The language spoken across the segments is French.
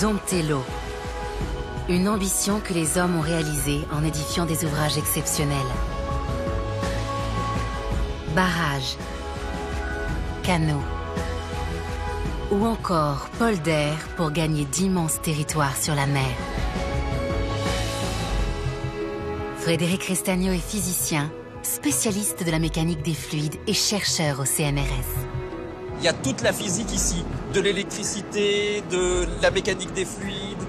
Dompter l'eau. Une ambition que les hommes ont réalisée en édifiant des ouvrages exceptionnels. Barrages, canaux ou encore polders pour gagner d'immenses territoires sur la mer. Frédéric Crestagno est physicien, spécialiste de la mécanique des fluides et chercheur au CNRS. Il y a toute la physique ici, de l'électricité, de la mécanique des fluides,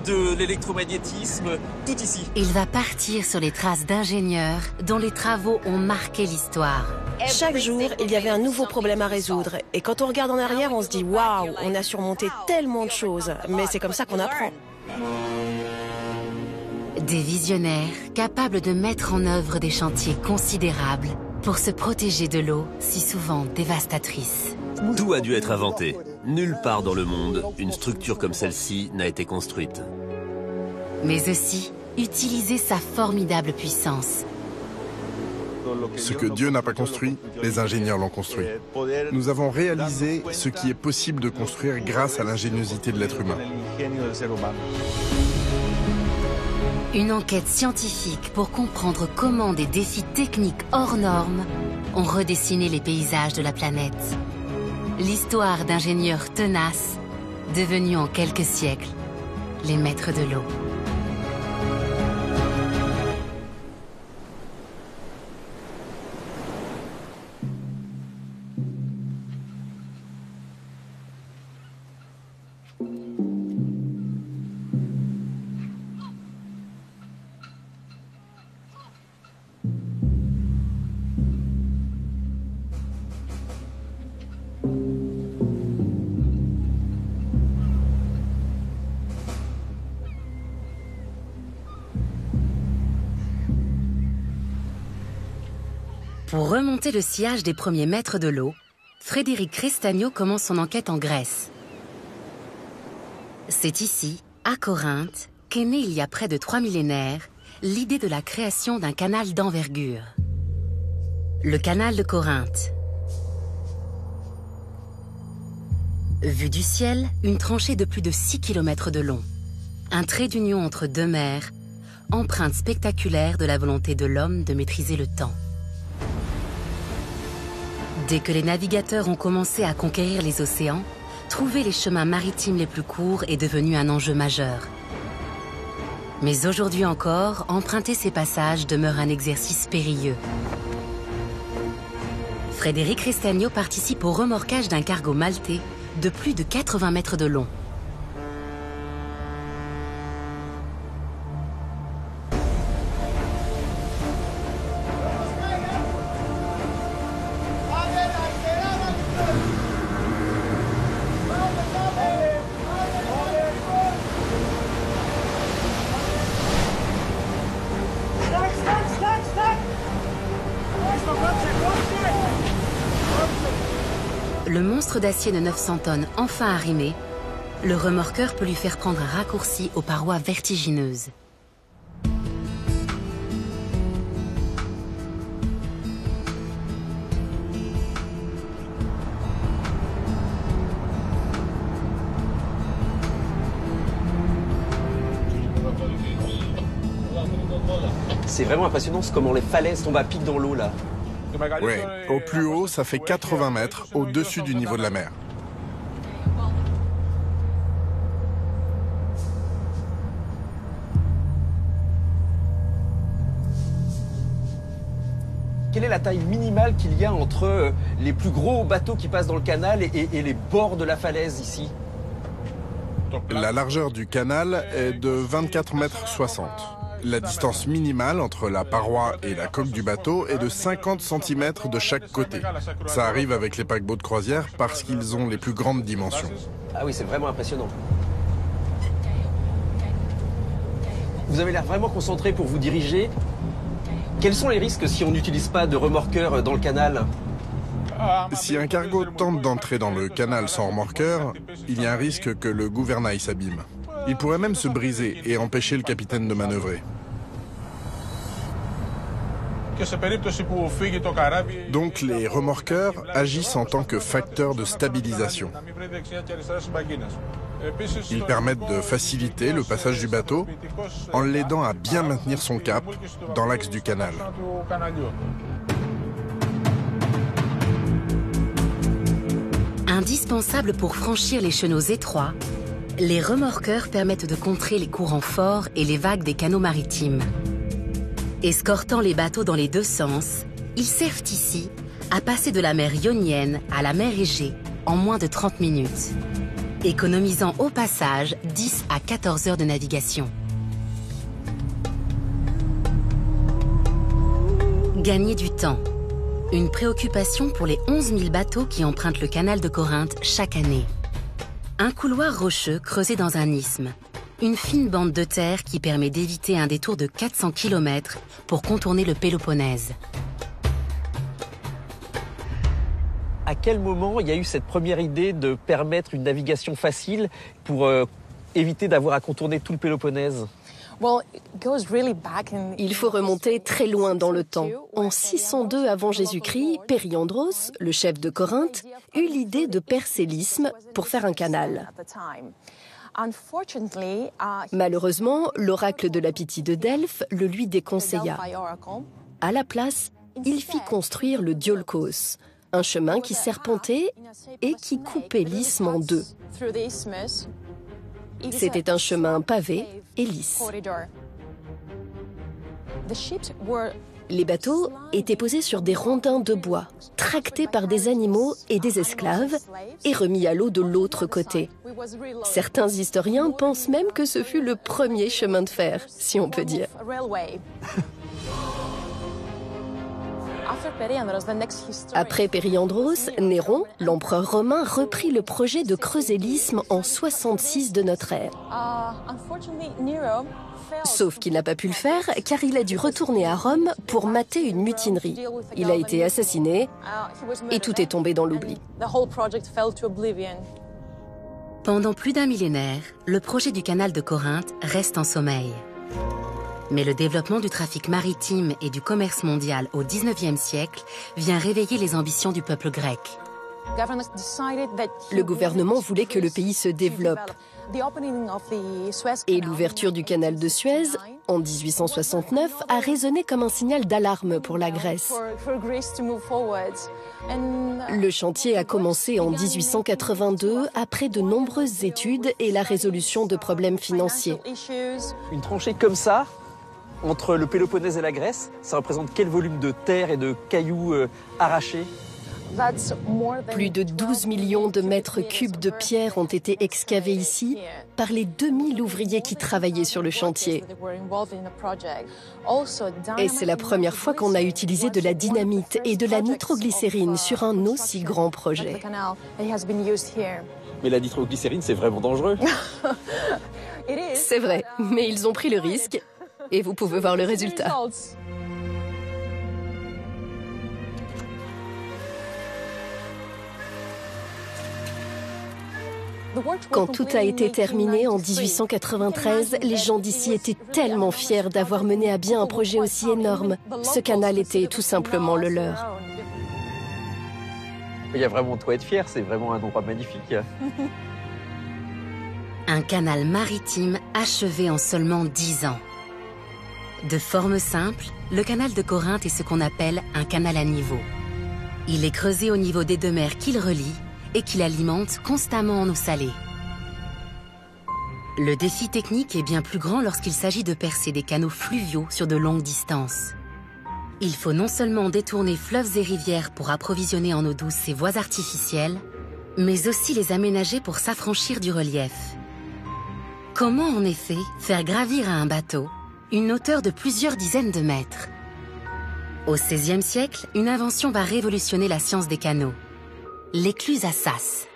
de l'électromagnétisme, tout ici. Il va partir sur les traces d'ingénieurs dont les travaux ont marqué l'histoire. Chaque jour, il y avait un nouveau problème à résoudre. Et quand on regarde en arrière, on se dit « Waouh, on a surmonté tellement de choses ». Mais c'est comme ça qu'on apprend. Des visionnaires capables de mettre en œuvre des chantiers considérables pour se protéger de l'eau si souvent dévastatrice. Tout a dû être inventé. Nulle part dans le monde, une structure comme celle-ci n'a été construite. Mais aussi utiliser sa formidable puissance. Ce que Dieu n'a pas construit, les ingénieurs l'ont construit. Nous avons réalisé ce qui est possible de construire grâce à l'ingéniosité de l'être humain. Une enquête scientifique pour comprendre comment des défis techniques hors normes ont redessiné les paysages de la planète. L'histoire d'ingénieurs tenaces, devenus en quelques siècles les maîtres de l'eau. Pour remonter le sillage des premiers maîtres de l'eau, Frédéric Crestagno commence son enquête en Grèce. C'est ici, à Corinthe, qu'est née il y a près de 3 millénaires l'idée de la création d'un canal d'envergure. Le canal de Corinthe. Vue du ciel, une tranchée de plus de 6 km de long. Un trait d'union entre deux mers, empreinte spectaculaire de la volonté de l'homme de maîtriser le temps. Dès que les navigateurs ont commencé à conquérir les océans, trouver les chemins maritimes les plus courts est devenu un enjeu majeur. Mais aujourd'hui encore, emprunter ces passages demeure un exercice périlleux. Frédéric Crestagno participe au remorquage d'un cargo maltais de plus de 80 mètres de long. Le monstre d'acier de 900 tonnes enfin arrimé, le remorqueur peut lui faire prendre un raccourci aux parois vertigineuses. C'est vraiment impressionnant comment les falaises tombent à pic dans l'eau là. Oui, au plus haut, ça fait 80 mètres au-dessus du niveau de la mer. Quelle est la taille minimale qu'il y a entre les plus gros bateaux qui passent dans le canal et les bords de la falaise ici? La largeur du canal est de 24,60 mètres. La distance minimale entre la paroi et la coque du bateau est de 50 cm de chaque côté. Ça arrive avec les paquebots de croisière parce qu'ils ont les plus grandes dimensions. Ah oui, c'est vraiment impressionnant. Vous avez l'air vraiment concentré pour vous diriger. Quels sont les risques si on n'utilise pas de remorqueur dans le canal? Si un cargo tente d'entrer dans le canal sans remorqueur, il y a un risque que le gouvernail s'abîme. Il pourrait même se briser et empêcher le capitaine de manœuvrer. Donc les remorqueurs agissent en tant que facteurs de stabilisation. Ils permettent de faciliter le passage du bateau en l'aidant à bien maintenir son cap dans l'axe du canal. Indispensables pour franchir les chenaux étroits, les remorqueurs permettent de contrer les courants forts et les vagues des canaux maritimes. Escortant les bateaux dans les deux sens, ils servent ici à passer de la mer Ionienne à la mer Égée en moins de 30 minutes, économisant au passage 10 à 14 heures de navigation. Gagner du temps, une préoccupation pour les 11 000 bateaux qui empruntent le canal de Corinthe chaque année. Un couloir rocheux creusé dans un isthme, une fine bande de terre qui permet d'éviter un détour de 400 km pour contourner le Péloponnèse. À quel moment il y a eu cette première idée de permettre une navigation facile pour éviter d'avoir à contourner tout le Péloponnèse? Il faut remonter très loin dans le temps. En 602 avant Jésus-Christ, Périandros, le chef de Corinthe, eut l'idée de percer l'isthme pour faire un canal. Malheureusement, l'oracle de la Pythie de Delphes le lui déconseilla. À la place, il fit construire le Diolkos, un chemin qui serpentait et qui coupait l'isthme en deux. C'était un chemin pavé et lisse. Les bateaux étaient posés sur des rondins de bois, tractés par des animaux et des esclaves, et remis à l'eau de l'autre côté. Certains historiens pensent même que ce fut le premier chemin de fer, si on peut dire. Après Périandros, Néron, l'empereur romain, reprit le projet de creuser l'isthme en 66 de notre ère. Sauf qu'il n'a pas pu le faire car il a dû retourner à Rome pour mater une mutinerie. Il a été assassiné et tout est tombé dans l'oubli. Pendant plus d'un millénaire, le projet du canal de Corinthe reste en sommeil. Mais le développement du trafic maritime et du commerce mondial au XIXe siècle vient réveiller les ambitions du peuple grec. Le gouvernement voulait que le pays se développe. Et l'ouverture du canal de Suez, en 1869, a résonné comme un signal d'alarme pour la Grèce. Le chantier a commencé en 1882 après de nombreuses études et la résolution de problèmes financiers. Une tranchée comme ça, entre le Péloponnèse et la Grèce, ça représente quel volume de terre et de cailloux arrachés? Plus de 12 millions de mètres cubes de pierre ont été excavés ici par les 2000 ouvriers qui travaillaient sur le chantier. Et c'est la première fois qu'on a utilisé de la dynamite et de la nitroglycérine sur un aussi grand projet. Mais la nitroglycérine, c'est vraiment dangereux. C'est vrai, mais ils ont pris le risque et vous pouvez voir le résultat. Quand tout a été terminé en 1893, les gens d'ici étaient tellement fiers d'avoir mené à bien un projet aussi énorme. Ce canal était tout simplement le leur. Il y a vraiment de quoi être fier, c'est vraiment un endroit magnifique. Un canal maritime achevé en seulement 10 ans. De forme simple, le canal de Corinthe est ce qu'on appelle un canal à niveau. Il est creusé au niveau des deux mers qu'il relie et qu'il alimente constamment en eau salée. Le défi technique est bien plus grand lorsqu'il s'agit de percer des canaux fluviaux sur de longues distances. Il faut non seulement détourner fleuves et rivières pour approvisionner en eau douce ces voies artificielles, mais aussi les aménager pour s'affranchir du relief. Comment en effet faire gravir à un bateau une hauteur de plusieurs dizaines de mètres? Au XVIe siècle, une invention va révolutionner la science des canaux. L'écluse à sas.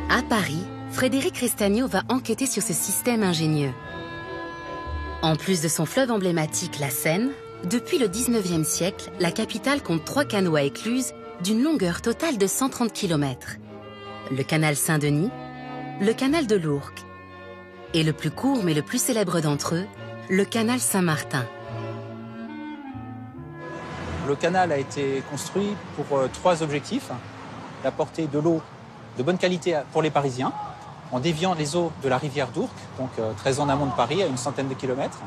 À Paris, Frédéric Restagno va enquêter sur ce système ingénieux. En plus de son fleuve emblématique, la Seine, depuis le XIXe siècle, la capitale compte 3 canaux à écluse d'une longueur totale de 130 km. Le canal Saint-Denis, le canal de l'Ourcq et le plus court mais le plus célèbre d'entre eux, le canal Saint-Martin. Le canal a été construit pour 3 objectifs. d'apporter de l'eau de bonne qualité pour les Parisiens, en déviant les eaux de la rivière d'Ourcq, donc très en amont de Paris, à une centaine de kilomètres.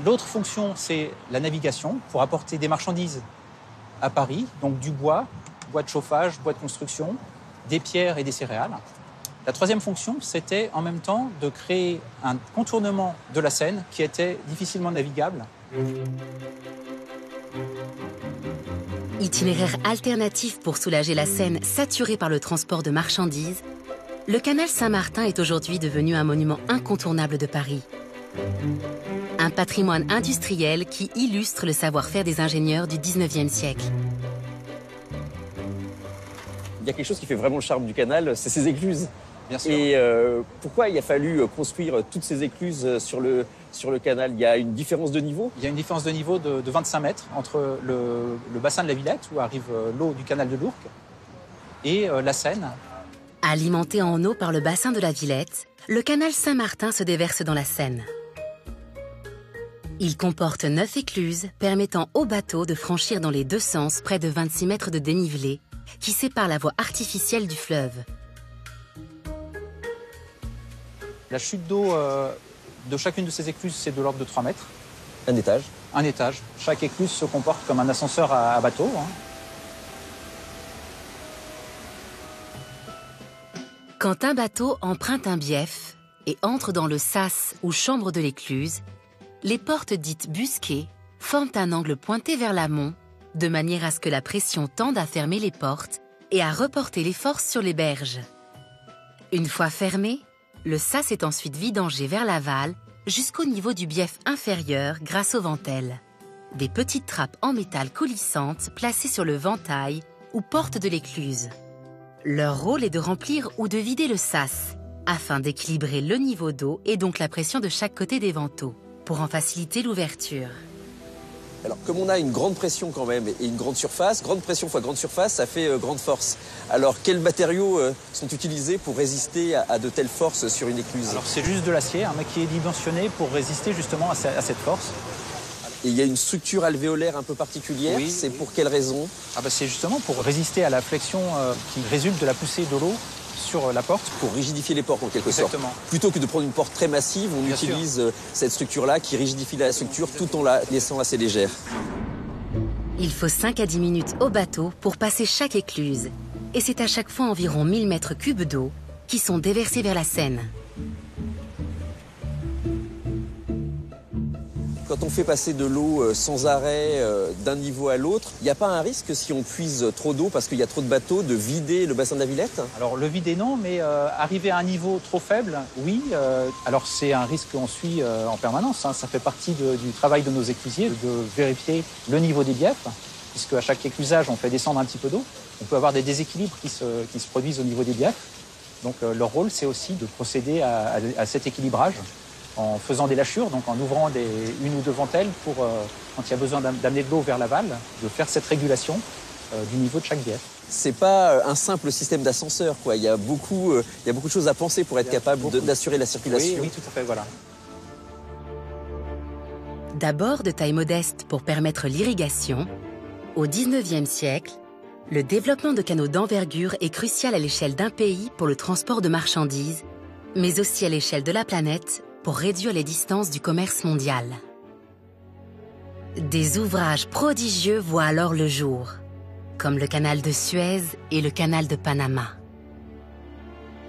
L'autre fonction, c'est la navigation, pour apporter des marchandises à Paris, donc du bois de chauffage, bois de construction, des pierres et des céréales. La troisième fonction, c'était en même temps de créer un contournement de la Seine qui était difficilement navigable. Itinéraire alternatif pour soulager la Seine saturée par le transport de marchandises, le canal Saint-Martin est aujourd'hui devenu un monument incontournable de Paris. Un patrimoine industriel qui illustre le savoir-faire des ingénieurs du 19e siècle. Il y a quelque chose qui fait vraiment le charme du canal, c'est ses écluses. Bien sûr. Et pourquoi il a fallu construire toutes ces écluses sur le canal? Il y a une différence de niveau? Il y a une différence de niveau de 25 mètres entre le bassin de la Villette, où arrive l'eau du canal de l'Ourcq, et la Seine. Alimenté en eau par le bassin de la Villette, le canal Saint-Martin se déverse dans la Seine. Il comporte 9 écluses permettant aux bateaux de franchir dans les deux sens près de 26 mètres de dénivelé qui sépare la voie artificielle du fleuve. La chute d'eau de chacune de ces écluses, c'est de l'ordre de 3 mètres. Un étage. Un étage. Chaque écluse se comporte comme un ascenseur à bateau. Quand un bateau emprunte un bief et entre dans le sas ou chambre de l'écluse, les portes dites busquées forment un angle pointé vers l'amont, de manière à ce que la pression tende à fermer les portes et à reporter les forces sur les berges. Une fois fermé, le sas est ensuite vidangé vers l'aval jusqu'au niveau du bief inférieur grâce aux ventelles. Des petites trappes en métal coulissantes placées sur le ventail ou porte de l'écluse. Leur rôle est de remplir ou de vider le sas, afin d'équilibrer le niveau d'eau et donc la pression de chaque côté des vantaux, pour en faciliter l'ouverture. Alors, comme on a une grande pression quand même et une grande surface, grande pression fois grande surface, ça fait grande force. Alors, quels matériaux sont utilisés pour résister à de telles forces sur une écluse? Alors, c'est juste de l'acier, qui est dimensionné pour résister justement à cette force. Et il y a une structure alvéolaire un peu particulière, oui. C'est pour quelle raison? C'est justement pour résister à la flexion qui résulte de la poussée de l'eau sur la porte. Pour rigidifier les portes en quelque Exactement. sorte. Plutôt que de prendre une porte très massive, on utilise cette structure-là qui rigidifie la structure tout en la laissant assez légère. Il faut 5 à 10 minutes au bateau pour passer chaque écluse. Et c'est à chaque fois environ 1000 mètres cubes d'eau qui sont déversés vers la Seine. Quand on fait passer de l'eau sans arrêt d'un niveau à l'autre, il n'y a pas un risque si on puise trop d'eau parce qu'il y a trop de bateaux de vider le bassin de la Villette? Alors le vider non, mais arriver à un niveau trop faible, oui. Alors c'est un risque qu'on suit en permanence. Ça fait partie du travail de nos éclusiers de vérifier le niveau des biefs, puisque à chaque éclusage on fait descendre un petit peu d'eau. On peut avoir des déséquilibres qui se produisent au niveau des biefs. Donc leur rôle c'est aussi de procéder à cet équilibrage, en faisant des lâchures, donc en ouvrant une ou deux ventelles pour, quand il y a besoin d'amener de l'eau vers l'aval, de faire cette régulation du niveau de chaque bief. C'est pas un simple système d'ascenseur, quoi. Il y a beaucoup de choses à penser pour être capable d'assurer la circulation. Oui, tout à fait, voilà. D'abord de taille modeste pour permettre l'irrigation, au 19e siècle, le développement de canaux d'envergure est crucial à l'échelle d'un pays pour le transport de marchandises, mais aussi à l'échelle de la planète pour réduire les distances du commerce mondial. Des ouvrages prodigieux voient alors le jour, comme le canal de Suez et le canal de Panama.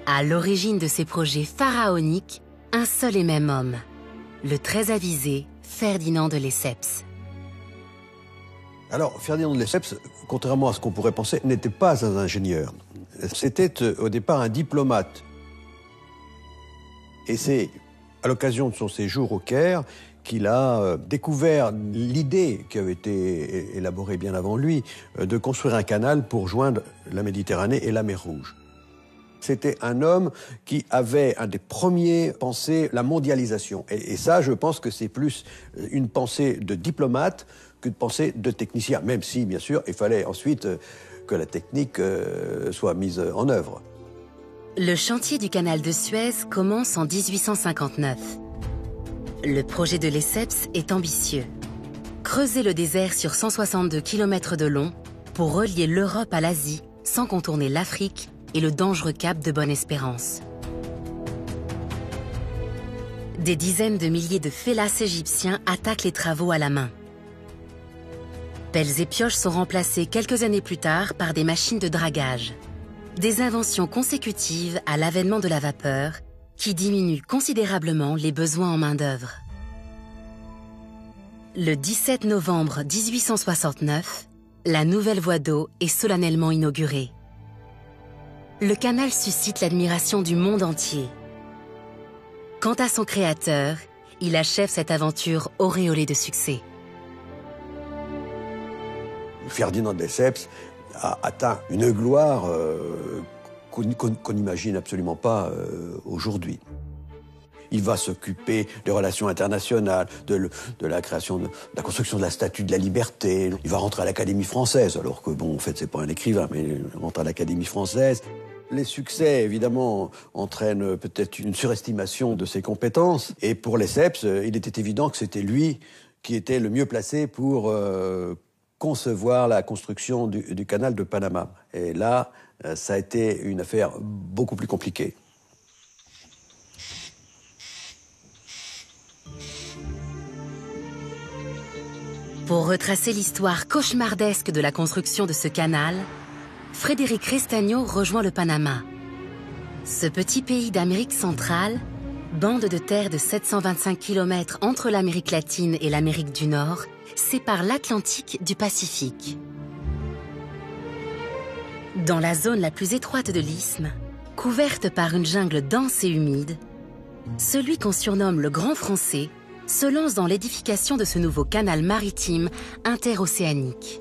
À l'origine de ces projets pharaoniques, un seul et même homme, le très avisé Ferdinand de Lesseps. Alors, Ferdinand de Lesseps, contrairement à ce qu'on pourrait penser, n'était pas un ingénieur. C'était au départ un diplomate. Et c'est à l'occasion de son séjour au Caire qu'il a découvert l'idée qui avait été élaborée bien avant lui de construire un canal pour joindre la Méditerranée et la mer Rouge. C'était un homme qui avait un des premiers pensé la mondialisation. Et ça, je pense que c'est plus une pensée de diplomate que de pensée de technicien, même si, bien sûr, il fallait ensuite que la technique soit mise en œuvre. Le chantier du canal de Suez commence en 1859. Le projet de Lesseps est ambitieux. Creuser le désert sur 162 km de long pour relier l'Europe à l'Asie sans contourner l'Afrique et le dangereux cap de Bonne-Espérance. Des dizaines de milliers de félins égyptiens attaquent les travaux à la main. Pelles et pioches sont remplacées quelques années plus tard par des machines de dragage. Des inventions consécutives à l'avènement de la vapeur qui diminuent considérablement les besoins en main-d'œuvre. Le 17 novembre 1869, la nouvelle voie d'eau est solennellement inaugurée. Le canal suscite l'admiration du monde entier. Quant à son créateur, il achève cette aventure auréolée de succès. Ferdinand de Lesseps a atteint une gloire qu'on n'imagine absolument pas aujourd'hui. Il va s'occuper des relations internationales, de la création, de la construction de la Statue de la Liberté. Il va rentrer à l'Académie française, alors que, bon, en fait, c'est pas un écrivain, mais il rentre à l'Académie française. Les succès, évidemment, entraînent peut-être une surestimation de ses compétences. Et pour Lesseps, il était évident que c'était lui qui était le mieux placé pour concevoir la construction du canal de Panama. Et là, ça a été une affaire beaucoup plus compliquée. Pour retracer l'histoire cauchemardesque de la construction de ce canal, Frédéric Restaño rejoint le Panama. Ce petit pays d'Amérique centrale, bande de terre de 725 km entre l'Amérique latine et l'Amérique du Nord, sépare l'Atlantique du Pacifique. Dans la zone la plus étroite de l'isthme, couverte par une jungle dense et humide, celui qu'on surnomme le Grand Français se lance dans l'édification de ce nouveau canal maritime interocéanique.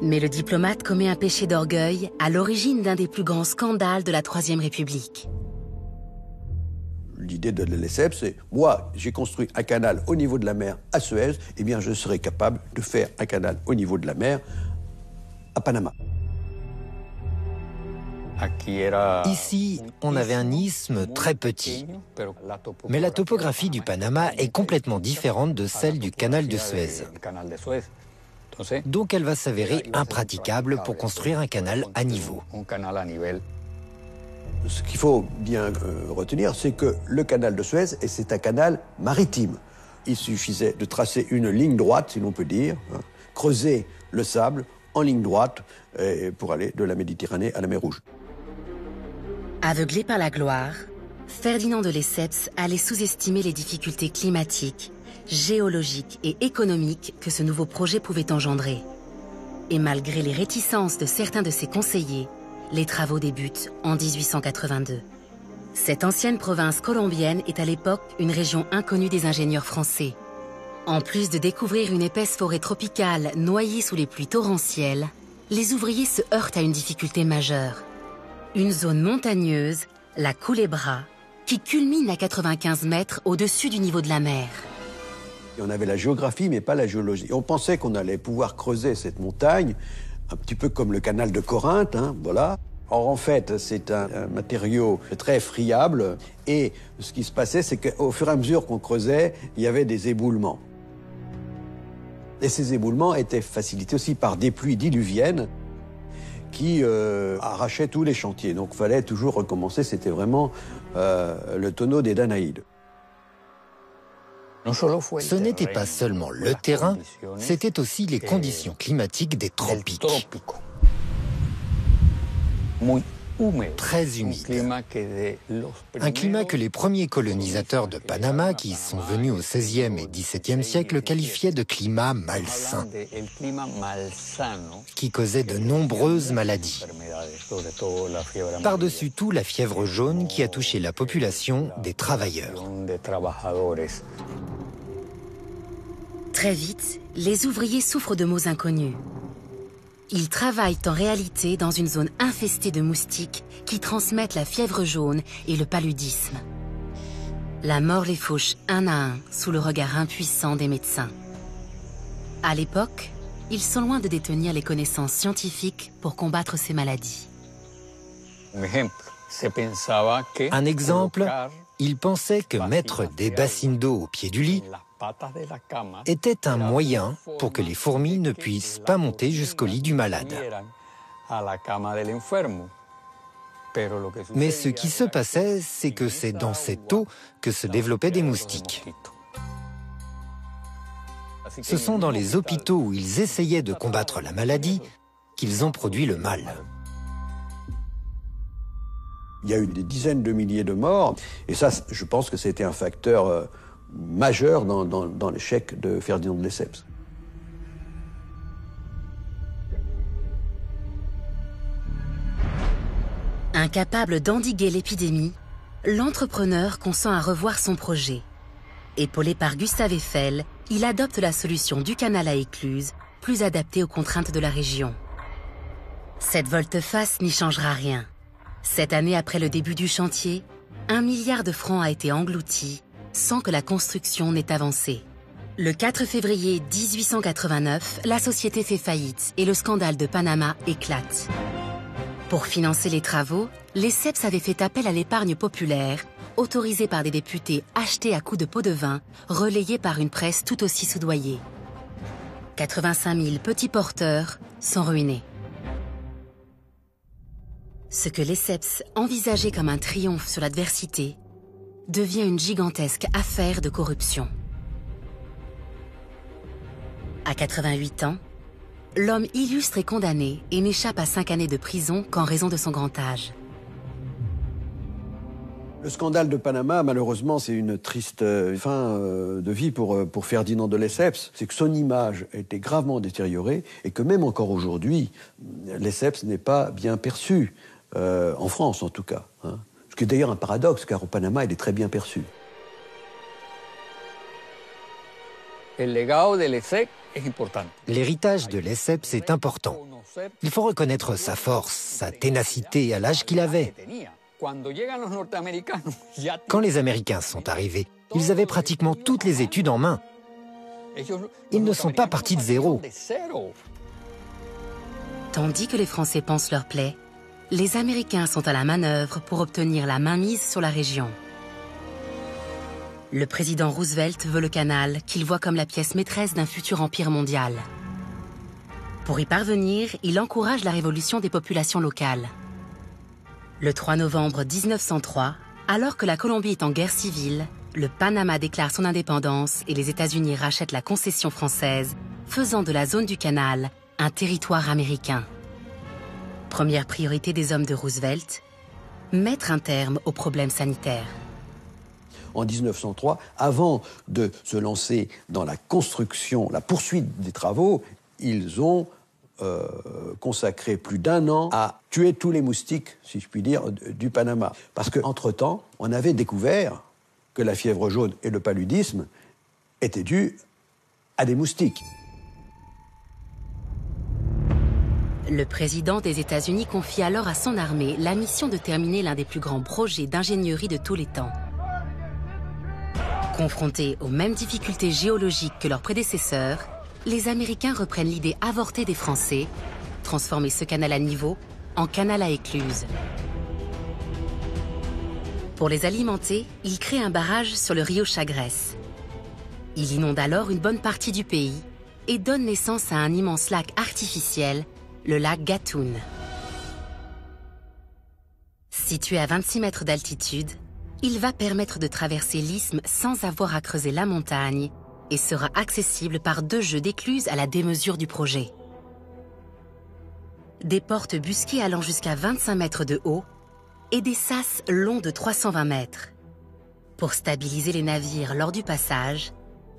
Mais le diplomate commet un péché d'orgueil à l'origine d'un des plus grands scandales de la Troisième République. L'idée de Lesseps, c'est « Moi, j'ai construit un canal au niveau de la mer à Suez, eh bien je serai capable de faire un canal au niveau de la mer à Panama. » Ici, on avait un isthme très petit. Mais la topographie du Panama est complètement différente de celle du canal de Suez. Donc elle va s'avérer impraticable pour construire un canal à niveau. Ce qu'il faut bien retenir, c'est que le canal de Suez, c'est un canal maritime. Il suffisait de tracer une ligne droite, si l'on peut dire, creuser le sable en ligne droite pour aller de la Méditerranée à la mer Rouge. Aveuglé par la gloire, Ferdinand de Lesseps allait sous-estimer les difficultés climatiques, géologiques et économiques que ce nouveau projet pouvait engendrer. Et malgré les réticences de certains de ses conseillers, les travaux débutent en 1882. Cette ancienne province colombienne est à l'époque une région inconnue des ingénieurs français. En plus de découvrir une épaisse forêt tropicale noyée sous les pluies torrentielles, les ouvriers se heurtent à une difficulté majeure. Une zone montagneuse, la Culebra, qui culmine à 95 mètres au-dessus du niveau de la mer. Et on avait la géographie, mais pas la géologie. Et on pensait qu'on allait pouvoir creuser cette montagne, un petit peu comme le canal de Corinthe, voilà. Or, en fait, c'est un matériau très friable. Et ce qui se passait, c'est qu'au fur et à mesure qu'on creusait, il y avait des éboulements. Et ces éboulements étaient facilités aussi par des pluies diluviennes qui arrachaient tous les chantiers. Donc, il fallait toujours recommencer. C'était vraiment le tonneau des Danaïdes. Ce n'était pas seulement le terrain, c'était aussi les conditions climatiques des tropiques. Très humide. Un climat que les premiers colonisateurs de Panama, qui sont venus au XVIe et XVIIe siècle, qualifiaient de climat malsain, qui causait de nombreuses maladies. Par-dessus tout, la fièvre jaune qui a touché la population des travailleurs. Très vite, les ouvriers souffrent de maux inconnus. Ils travaillent en réalité dans une zone infestée de moustiques qui transmettent la fièvre jaune et le paludisme. La mort les fauche un à un sous le regard impuissant des médecins. À l'époque, ils sont loin de détenir les connaissances scientifiques pour combattre ces maladies. Un exemple, ils pensaient que mettre des bassines d'eau au pied du lit était un moyen pour que les fourmis ne puissent pas monter jusqu'au lit du malade. Mais ce qui se passait, c'est que c'est dans cette eau que se développaient des moustiques. Ce sont dans les hôpitaux où ils essayaient de combattre la maladie qu'ils ont produit le mal. Il y a eu des dizaines de milliers de morts, et ça, je pense que c'était un facteur majeur dans l'échec de Ferdinand de Lesseps. Incapable d'endiguer l'épidémie, l'entrepreneur consent à revoir son projet. Épaulé par Gustave Eiffel, il adopte la solution du canal à écluse, plus adaptée aux contraintes de la région. Cette volte-face n'y changera rien. 7 années après le début du chantier, 1 milliard de francs a été englouti sans que la construction n'ait avancé. Le 4 février 1889, la société fait faillite et le scandale de Panama éclate. Pour financer les travaux, Lesseps avait fait appel à l'épargne populaire, autorisée par des députés achetés à coups de pots de vin, relayés par une presse tout aussi soudoyée. 85 000 petits porteurs sont ruinés. Ce que Lesseps envisageait comme un triomphe sur l'adversité devient une gigantesque affaire de corruption. À 88 ans, l'homme illustre est condamné et n'échappe à 5 années de prison qu'en raison de son grand âge. Le scandale de Panama, malheureusement, c'est une triste fin de vie pour Ferdinand de Lesseps. C'est que son image a été gravement détériorée et que même encore aujourd'hui, Lesseps n'est pas bien perçu, en France en tout cas. Hein. Ce qui est d'ailleurs un paradoxe, car au Panama, il est très bien perçu. L'héritage de Lesseps est important. Il faut reconnaître sa force, sa ténacité à l'âge qu'il avait. Quand les Américains sont arrivés, ils avaient pratiquement toutes les études en main. Ils ne sont pas partis de zéro. Tandis que les Français pansent leurs plaies, les Américains sont à la manœuvre pour obtenir la mainmise sur la région. Le président Roosevelt veut le canal qu'il voit comme la pièce maîtresse d'un futur empire mondial. Pour y parvenir, il encourage la révolution des populations locales. Le 3 novembre 1903, alors que la Colombie est en guerre civile, le Panama déclare son indépendance et les États-Unis rachètent la concession française, faisant de la zone du canal un territoire américain. Première priorité des hommes de Roosevelt, mettre un terme aux problèmes sanitaires. En 1903, avant de se lancer dans la construction, la poursuite des travaux, ils ont consacré plus d'1 an à tuer tous les moustiques, si je puis dire, du Panama. Parce qu'entre-temps, on avait découvert que la fièvre jaune et le paludisme étaient dus à des moustiques. Le président des États-Unis confie alors à son armée la mission de terminer l'un des plus grands projets d'ingénierie de tous les temps. Confrontés aux mêmes difficultés géologiques que leurs prédécesseurs, les Américains reprennent l'idée avortée des Français, transformer ce canal à niveau en canal à écluse. Pour les alimenter, ils créent un barrage sur le Rio Chagres. Il inonde alors une bonne partie du pays et donne naissance à un immense lac artificiel, le lac Gatun. Situé à 26 mètres d'altitude, il va permettre de traverser l'isthme sans avoir à creuser la montagne et sera accessible par 2 jeux d'écluses à la démesure du projet. Des portes busquées allant jusqu'à 25 mètres de haut et des sas longs de 320 mètres. Pour stabiliser les navires lors du passage,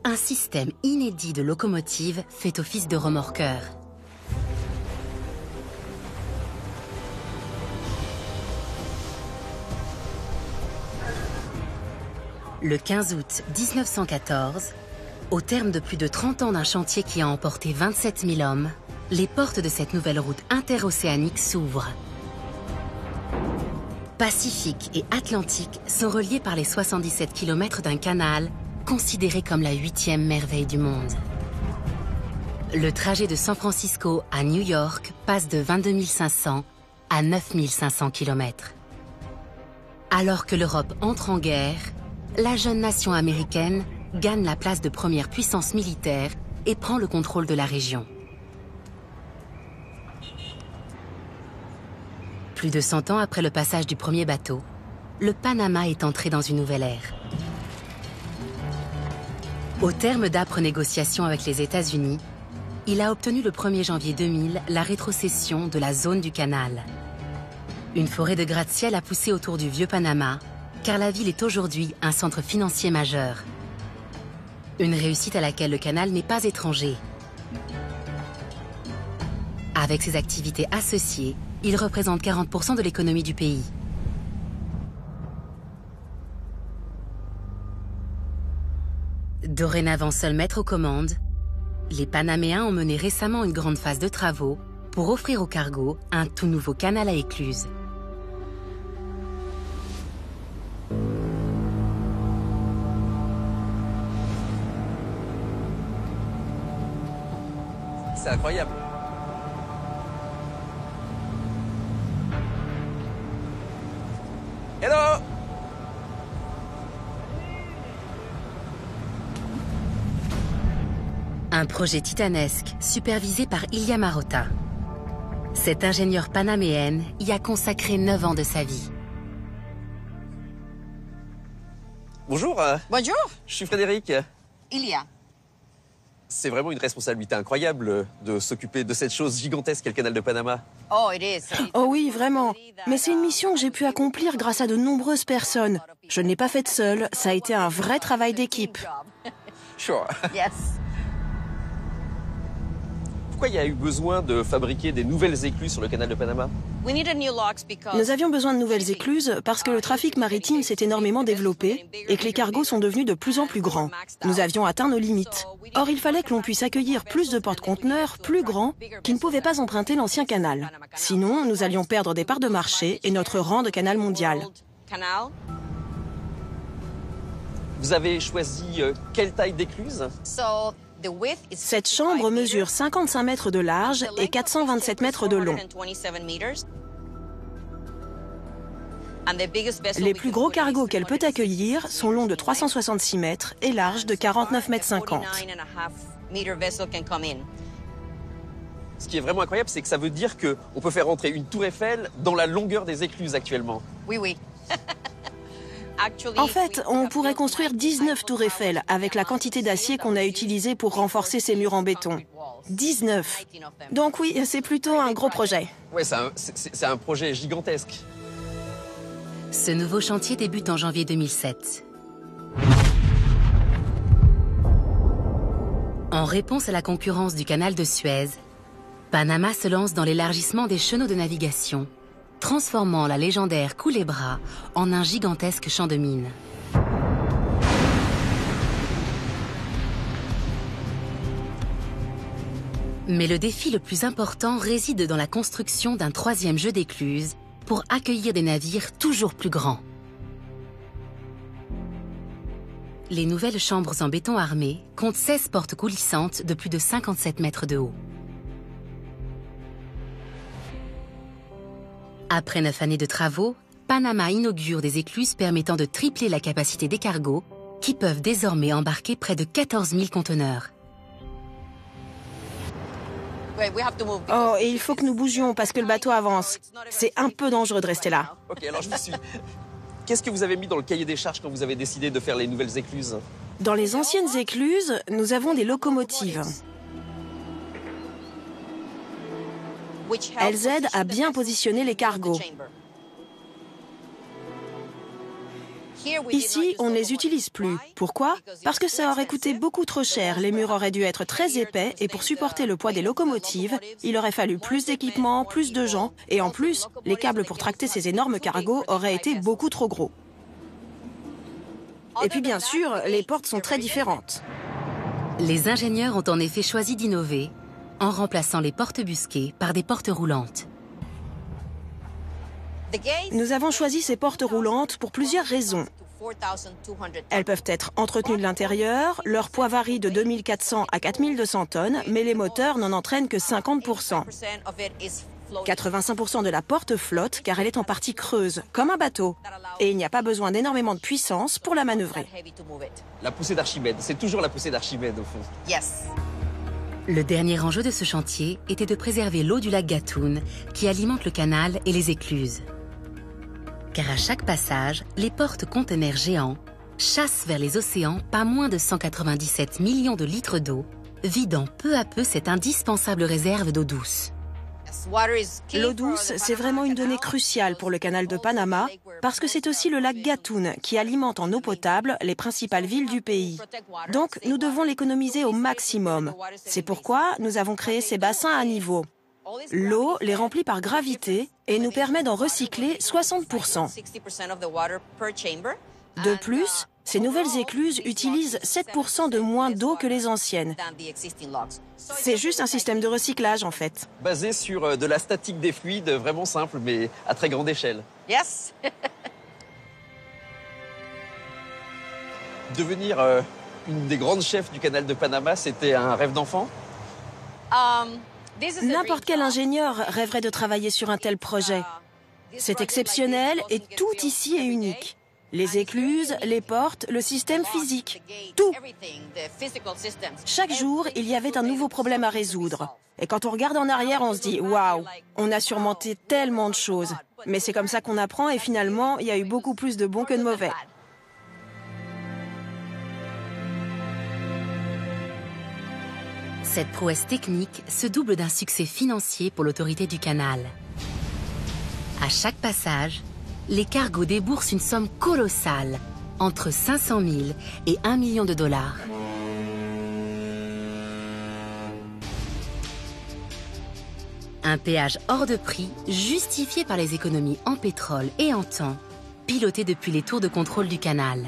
un système inédit de locomotives fait office de remorqueur. Le 15 août 1914, au terme de plus de 30 ans d'un chantier qui a emporté 27 000 hommes, les portes de cette nouvelle route interocéanique s'ouvrent. Pacifique et Atlantique sont reliés par les 77 km d'un canal considéré comme la 8e merveille du monde. Le trajet de San Francisco à New York passe de 22 500 à 9 500 km. Alors que l'Europe entre en guerre, la jeune nation américaine gagne la place de première puissance militaire et prend le contrôle de la région. Plus de 100 ans après le passage du premier bateau, le Panama est entré dans une nouvelle ère. Au terme d'âpres négociations avec les États-Unis, il a obtenu le 1er janvier 2000 la rétrocession de la zone du canal. Une forêt de gratte-ciel a poussé autour du vieux Panama, car la ville est aujourd'hui un centre financier majeur. Une réussite à laquelle le canal n'est pas étranger. Avec ses activités associées, il représente 40% de l'économie du pays. Dorénavant seul maître aux commandes, les Panaméens ont mené récemment une grande phase de travaux pour offrir au cargo un tout nouveau canal à écluses. C'est incroyable. Hello! Un projet titanesque supervisé par Ilya Marotta. Cette ingénieure panaméenne y a consacré 9 ans de sa vie. Bonjour. Bonjour. Je suis Frédéric. Ilya. C'est vraiment une responsabilité incroyable de s'occuper de cette chose gigantesque qu'est le canal de Panama. Oh oui, vraiment. Mais c'est une mission que j'ai pu accomplir grâce à de nombreuses personnes. Je ne l'ai pas faite seule, ça a été un vrai travail d'équipe. Sure. Yes. Pourquoi il y a eu besoin de fabriquer des nouvelles écluses sur le canal de Panama? Nous avions besoin de nouvelles écluses parce que le trafic maritime s'est énormément développé et que les cargos sont devenus de plus en plus grands. Nous avions atteint nos limites. Or, il fallait que l'on puisse accueillir plus de porte-conteneurs plus grands qui ne pouvaient pas emprunter l'ancien canal. Sinon, nous allions perdre des parts de marché et notre rang de canal mondial. Vous avez choisi quelle taille d'écluse? Cette chambre mesure 55 mètres de large et 427 mètres de long. Les plus gros cargos qu'elle peut accueillir sont longs de 366 mètres et larges de 49,50 mètres. Ce qui est vraiment incroyable, c'est que ça veut dire qu'on peut faire entrer une tour Eiffel dans la longueur des écluses actuellement. Oui. En fait, on pourrait construire 19 tours Eiffel avec la quantité d'acier qu'on a utilisé pour renforcer ces murs en béton. 19. Donc oui, c'est plutôt un gros projet. Ouais, c'est un projet gigantesque. Ce nouveau chantier débute en janvier 2007. En réponse à la concurrence du canal de Suez, Panama se lance dans l'élargissement des chenaux de navigation, transformant la légendaire Culebra en un gigantesque champ de mines. Mais le défi le plus important réside dans la construction d'un troisième jeu d'écluses pour accueillir des navires toujours plus grands. Les nouvelles chambres en béton armé comptent 16 portes coulissantes de plus de 57 mètres de haut. Après 9 années de travaux, Panama inaugure des écluses permettant de tripler la capacité des cargos, qui peuvent désormais embarquer près de 14 000 conteneurs. Oh, et il faut que nous bougions parce que le bateau avance. C'est un peu dangereux de rester là. Ok, alors je vous suis. Qu'est-ce que vous avez mis dans le cahier des charges quand vous avez décidé de faire les nouvelles écluses? Dans les anciennes écluses, nous avons des locomotives. Elles aident à bien positionner les cargos. Ici, on ne les utilise plus. Pourquoi? Parce que ça aurait coûté beaucoup trop cher. Les murs auraient dû être très épais et pour supporter le poids des locomotives, il aurait fallu plus d'équipements, plus de gens. Et en plus, les câbles pour tracter ces énormes cargos auraient été beaucoup trop gros. Et puis bien sûr, les portes sont très différentes. Les ingénieurs ont en effet choisi d'innover en remplaçant les portes busquées par des portes roulantes. Nous avons choisi ces portes roulantes pour plusieurs raisons. Elles peuvent être entretenues de l'intérieur, leur poids varie de 2400 à 4200 tonnes, mais les moteurs n'en entraînent que 50%. 85% de la porte flotte car elle est en partie creuse, comme un bateau. Et il n'y a pas besoin d'énormément de puissance pour la manœuvrer. La poussée d'Archimède, c'est toujours la poussée d'Archimède au fond. Yes. Le dernier enjeu de ce chantier était de préserver l'eau du lac Gatun qui alimente le canal et les écluses. Car à chaque passage, les porte-conteneurs géants chassent vers les océans pas moins de 197 millions de litres d'eau, vidant peu à peu cette indispensable réserve d'eau douce. L'eau douce, c'est vraiment une donnée cruciale pour le canal de Panama parce que c'est aussi le lac Gatun qui alimente en eau potable les principales villes du pays. Donc, nous devons l'économiser au maximum. C'est pourquoi nous avons créé ces bassins à niveau. L'eau les remplit par gravité et nous permet d'en recycler 60%. De plus, ces nouvelles écluses utilisent 7% de moins d'eau que les anciennes. C'est juste un système de recyclage, en fait. Basé sur de la statique des fluides, vraiment simple, mais à très grande échelle. Yes. Devenir une des grandes chefs du canal de Panama, c'était un rêve d'enfant? N'importe quel ingénieur rêverait de travailler sur un tel projet. C'est exceptionnel et tout ici est unique. Les écluses, les portes, le système physique, tout. Chaque jour, il y avait un nouveau problème à résoudre. Et quand on regarde en arrière, on se dit « Waouh, on a surmonté tellement de choses ». Mais c'est comme ça qu'on apprend et finalement, il y a eu beaucoup plus de bons que de mauvais. Cette prouesse technique se double d'un succès financier pour l'autorité du canal. À chaque passage, les cargos déboursent une somme colossale, entre 500 000 et 1 million de dollars. Un péage hors de prix, justifié par les économies en pétrole et en temps, piloté depuis les tours de contrôle du canal.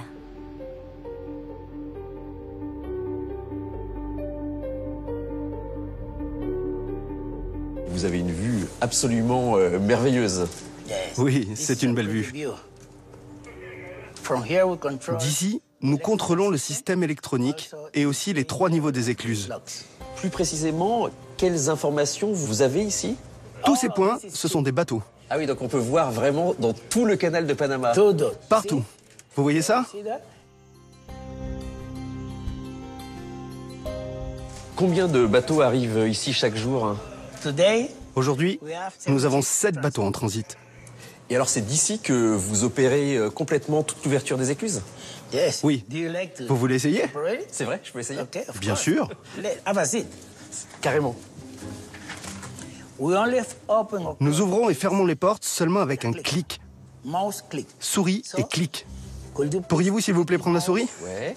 Vous avez une vue absolument merveilleuse. Oui, c'est une belle vue. D'ici, nous contrôlons le système électronique et aussi les 3 niveaux des écluses. Plus précisément, quelles informations vous avez ici? Tous ces points, ce sont des bateaux. Ah oui, donc on peut voir vraiment dans tout le canal de Panama. Partout. Vous voyez ça? Combien de bateaux arrivent ici chaque jour? Aujourd'hui, nous avons 7 bateaux en transit. Et alors c'est d'ici que vous opérez complètement toute l'ouverture des écluses? Oui. Vous voulez essayer? C'est vrai, je peux essayer? Bien sûr. Carrément. Nous ouvrons et fermons les portes seulement avec un clic. Souris et clic. Pourriez-vous, s'il vous plaît, prendre la souris? Ouais.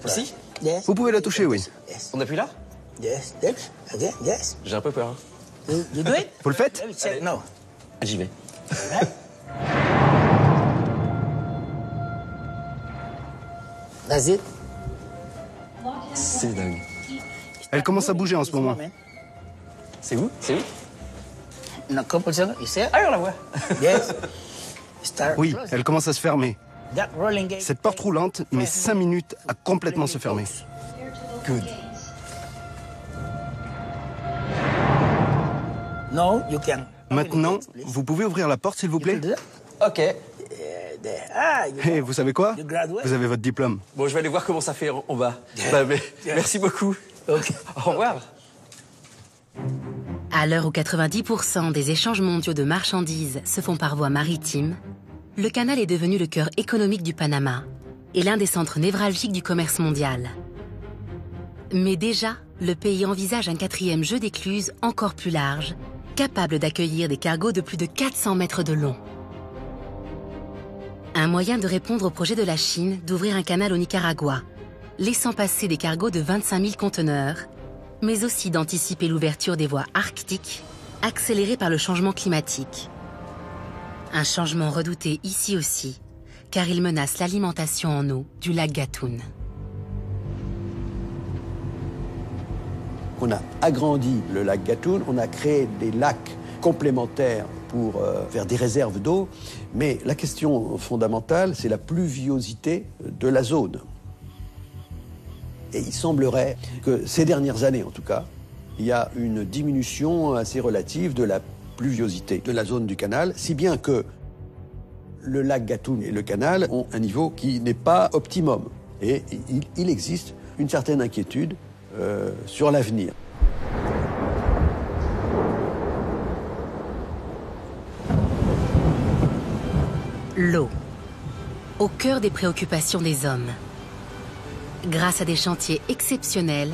Ici? Vous pouvez la toucher, oui. On appuie là? J'ai un peu peur. Vous le faites? J'y vais. C'est dingue. Elle commence à bouger en ce moment. C'est où? C'est où? Ah, on la voit. Oui, elle commence à se fermer. Cette porte roulante met 5 minutes à complètement se fermer. Good. Maintenant, vous pouvez ouvrir la porte, s'il vous plaît? Ok. Et vous savez quoi? Vous avez votre diplôme. Bon, je vais aller voir comment ça fait en bas. Bah, merci beaucoup. Au revoir. À l'heure où 90% des échanges mondiaux de marchandises se font par voie maritime, le canal est devenu le cœur économique du Panama et l'un des centres névralgiques du commerce mondial. Mais déjà, le pays envisage un 4e jeu d'écluses encore plus large, capable d'accueillir des cargos de plus de 400 mètres de long. Un moyen de répondre au projet de la Chine d'ouvrir un canal au Nicaragua, laissant passer des cargos de 25 000 conteneurs, mais aussi d'anticiper l'ouverture des voies arctiques, accélérée par le changement climatique. Un changement redouté ici aussi, car il menace l'alimentation en eau du lac Gatun. On a agrandi le lac Gatun, on a créé des lacs complémentaires pour faire des réserves d'eau, mais la question fondamentale, c'est la pluviosité de la zone. Et il semblerait que ces dernières années, en tout cas, il y a une diminution assez relative de la pluviosité de la zone du canal, si bien que le lac Gatun et le canal ont un niveau qui n'est pas optimum. Et il existe une certaine inquiétude sur l'avenir. L'eau, au cœur des préoccupations des hommes. Grâce à des chantiers exceptionnels,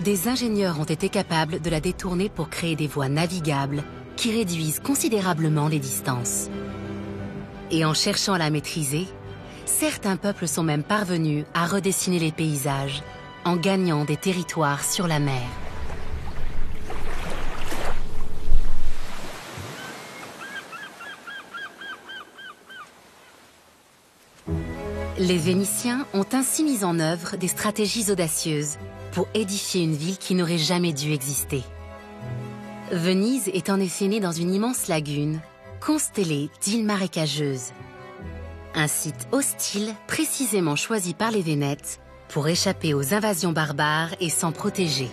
des ingénieurs ont été capables de la détourner pour créer des voies navigables qui réduisent considérablement les distances. Et en cherchant à la maîtriser, certains peuples sont même parvenus à redessiner les paysages en gagnant des territoires sur la mer. Les Vénitiens ont ainsi mis en œuvre des stratégies audacieuses pour édifier une ville qui n'aurait jamais dû exister. Venise est en effet née dans une immense lagune, constellée d'îles marécageuses. Un site hostile précisément choisi par les Vénètes pour échapper aux invasions barbares et s'en protéger.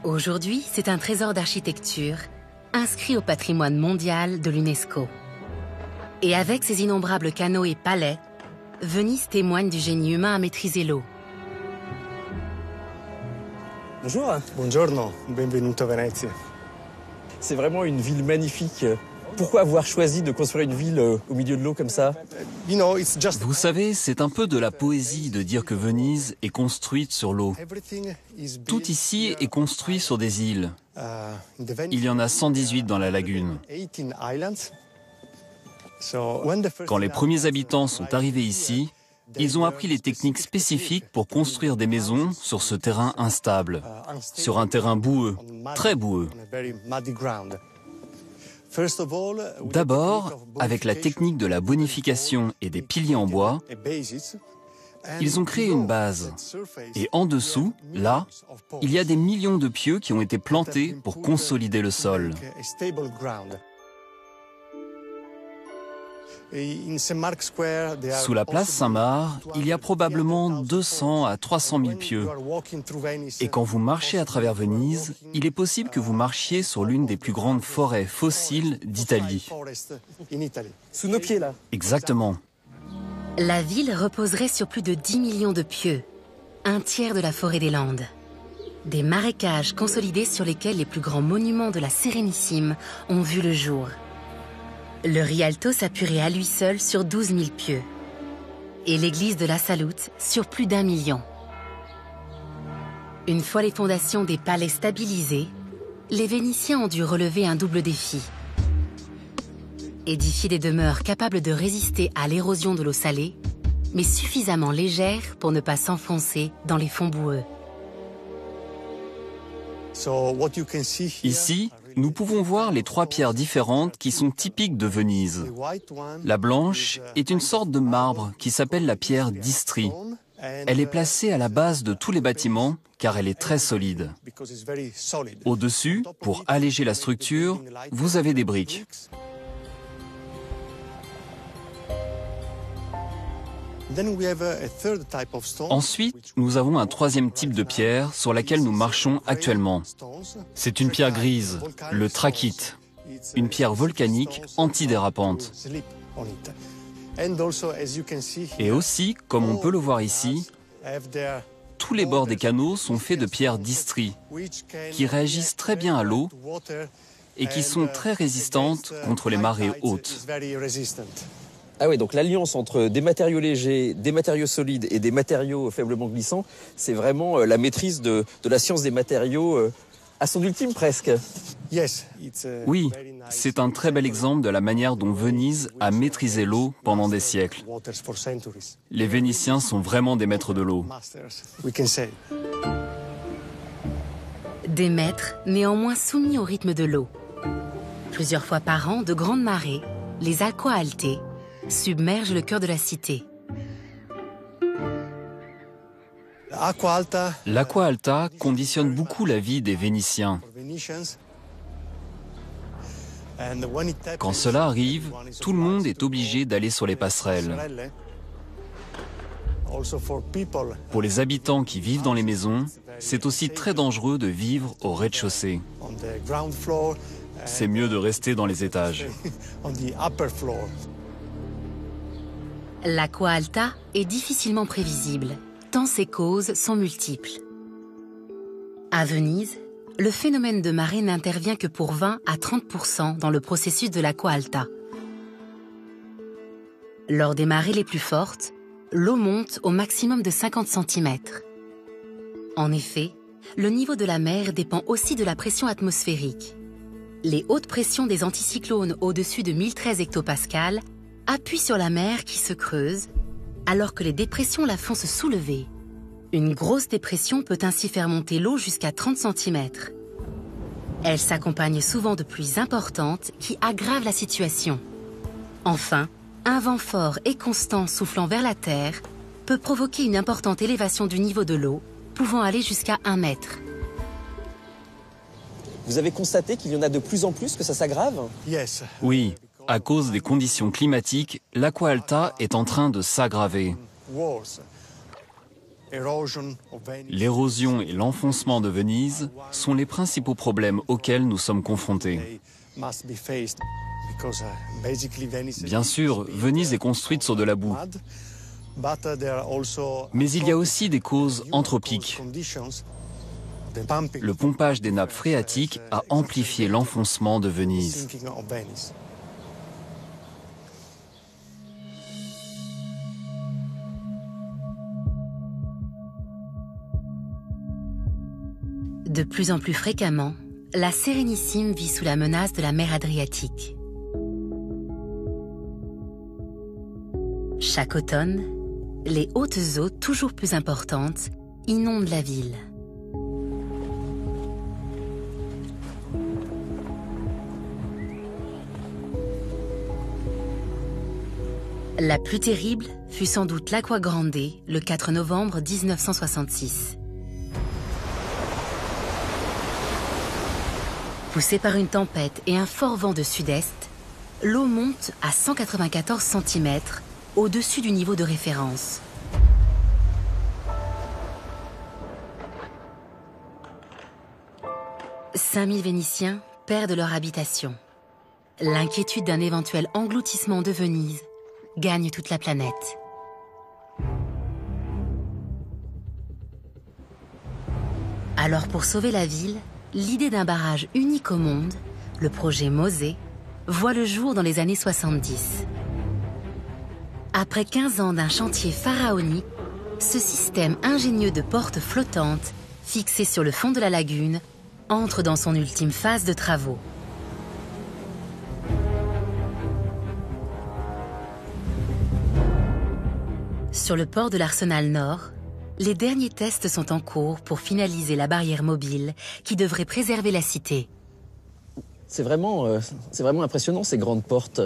Aujourd'hui, c'est un trésor d'architecture inscrit au patrimoine mondial de l'UNESCO. Et avec ses innombrables canaux et palais, Venise témoigne du génie humain à maîtriser l'eau. Bonjour. Buongiorno, benvenuto a Venezia. C'est vraiment une ville magnifique. Pourquoi avoir choisi de construire une ville au milieu de l'eau comme ça? Vous savez, c'est un peu de la poésie de dire que Venise est construite sur l'eau. Tout ici est construit sur des îles. Il y en a 118 dans la lagune. Quand les premiers habitants sont arrivés ici, ils ont appris les techniques spécifiques pour construire des maisons sur ce terrain instable, sur un terrain boueux, très boueux. D'abord, avec la technique de la bonification et des piliers en bois, ils ont créé une base. Et en dessous, là, il y a des millions de pieux qui ont été plantés pour consolider le sol. Sous la place Saint-Marc, il y a probablement 200 à 300 000 pieux. Et quand vous marchez à travers Venise, il est possible que vous marchiez sur l'une des plus grandes forêts fossiles d'Italie. Sous nos pieds, là. Exactement. La ville reposerait sur plus de 10 millions de pieux, un tiers de la forêt des Landes. Des marécages consolidés sur lesquels les plus grands monuments de la Sérénissime ont vu le jour. Le Rialto s'appuierait à lui seul sur 12 000 pieux et l'église de la Salute sur plus d'1 million. Une fois les fondations des palais stabilisées, les Vénitiens ont dû relever un double défi. Édifier des demeures capables de résister à l'érosion de l'eau salée, mais suffisamment légères pour ne pas s'enfoncer dans les fonds boueux. Ici, nous pouvons voir les 3 pierres différentes qui sont typiques de Venise. La blanche est une sorte de marbre qui s'appelle la pierre d'Istrie. Elle est placée à la base de tous les bâtiments car elle est très solide. Au-dessus, pour alléger la structure, vous avez des briques. Ensuite, nous avons un 3e type de pierre sur laquelle nous marchons actuellement. C'est une pierre grise, le trachyte, une pierre volcanique antidérapante. Et aussi, comme on peut le voir ici, tous les bords des canaux sont faits de pierres d'Istrie, qui réagissent très bien à l'eau et qui sont très résistantes contre les marées hautes. Ah oui, donc l'alliance entre des matériaux légers, des matériaux solides et des matériaux faiblement glissants, c'est vraiment la maîtrise de la science des matériaux à son ultime presque. Oui, c'est un très bel exemple de la manière dont Venise a maîtrisé l'eau pendant des siècles. Les Vénitiens sont vraiment des maîtres de l'eau. Des maîtres néanmoins soumis au rythme de l'eau. Plusieurs fois par an, de grandes marées, les acqua alte submergent le cœur de la cité. L'acqua alta conditionne beaucoup la vie des Vénitiens. Quand cela arrive, tout le monde est obligé d'aller sur les passerelles. Pour les habitants qui vivent dans les maisons, c'est aussi très dangereux de vivre au rez-de-chaussée. C'est mieux de rester dans les étages. L'acqua alta est difficilement prévisible, tant ses causes sont multiples. À Venise, le phénomène de marée n'intervient que pour 20 à 30% dans le processus de l'acqua alta. Lors des marées les plus fortes, l'eau monte au maximum de 50 cm. En effet, le niveau de la mer dépend aussi de la pression atmosphérique. Les hautes pressions des anticyclones au-dessus de 1013 hectopascales appuient sur la mer qui se creuse, alors que les dépressions la font se soulever. Une grosse dépression peut ainsi faire monter l'eau jusqu'à 30 cm. Elle s'accompagne souvent de pluies importantes qui aggravent la situation. Enfin, un vent fort et constant soufflant vers la terre peut provoquer une importante élévation du niveau de l'eau, pouvant aller jusqu'à 1 mètre. Vous avez constaté qu'il y en a de plus en plus, que ça s'aggrave? Oui, à cause des conditions climatiques, l'Aqua Alta est en train de s'aggraver. L'érosion et l'enfoncement de Venise sont les principaux problèmes auxquels nous sommes confrontés. Bien sûr, Venise est construite sur de la boue. Mais il y a aussi des causes anthropiques. Le pompage des nappes phréatiques a amplifié l'enfoncement de Venise. De plus en plus fréquemment, la Sérénissime vit sous la menace de la mer Adriatique. Chaque automne, les hautes eaux toujours plus importantes inondent la ville. La plus terrible fut sans doute l'Aqua Grande le 4 novembre 1966. Poussée par une tempête et un fort vent de sud-est, l'eau monte à 194 cm au-dessus du niveau de référence. « 5000 Vénitiens perdent leur habitation. L'inquiétude d'un éventuel engloutissement de Venise gagne toute la planète. Alors pour sauver la ville, l'idée d'un barrage unique au monde, le projet Mosè, voit le jour dans les années 70. Après 15 ans d'un chantier pharaonique, ce système ingénieux de portes flottantes, fixées sur le fond de la lagune, entre dans son ultime phase de travaux. Sur le port de l'Arsenal Nord, les derniers tests sont en cours pour finaliser la barrière mobile qui devrait préserver la cité. C'est vraiment impressionnant, ces grandes portes.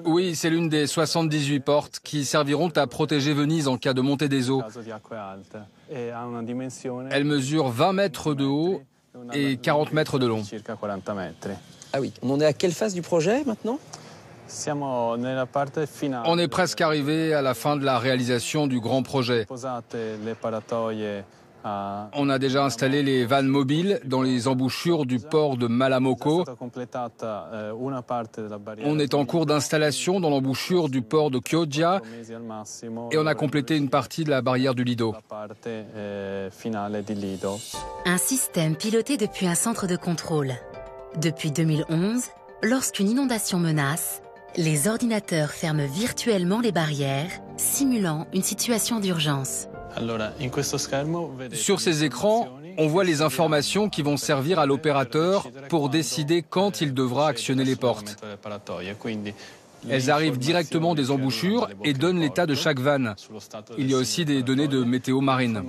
Oui, c'est l'une des 78 portes qui serviront à protéger Venise en cas de montée des eaux. Elle mesure 20 mètres de haut et 40 mètres de long. Ah oui, on en est à quelle phase du projet maintenant ? On est presque arrivé à la fin de la réalisation du grand projet. On a déjà installé les vannes mobiles dans les embouchures du port de Malamocco. On est en cours d'installation dans l'embouchure du port de Chioggia et on a complété une partie de la barrière du Lido. Un système piloté depuis un centre de contrôle. Depuis 2011, lorsqu'une inondation menace, les ordinateurs ferment virtuellement les barrières, simulant une situation d'urgence. Sur ces écrans, on voit les informations qui vont servir à l'opérateur pour décider quand il devra actionner les portes. Elles arrivent directement des embouchures et donnent l'état de chaque vanne. Il y a aussi des données de météo marine.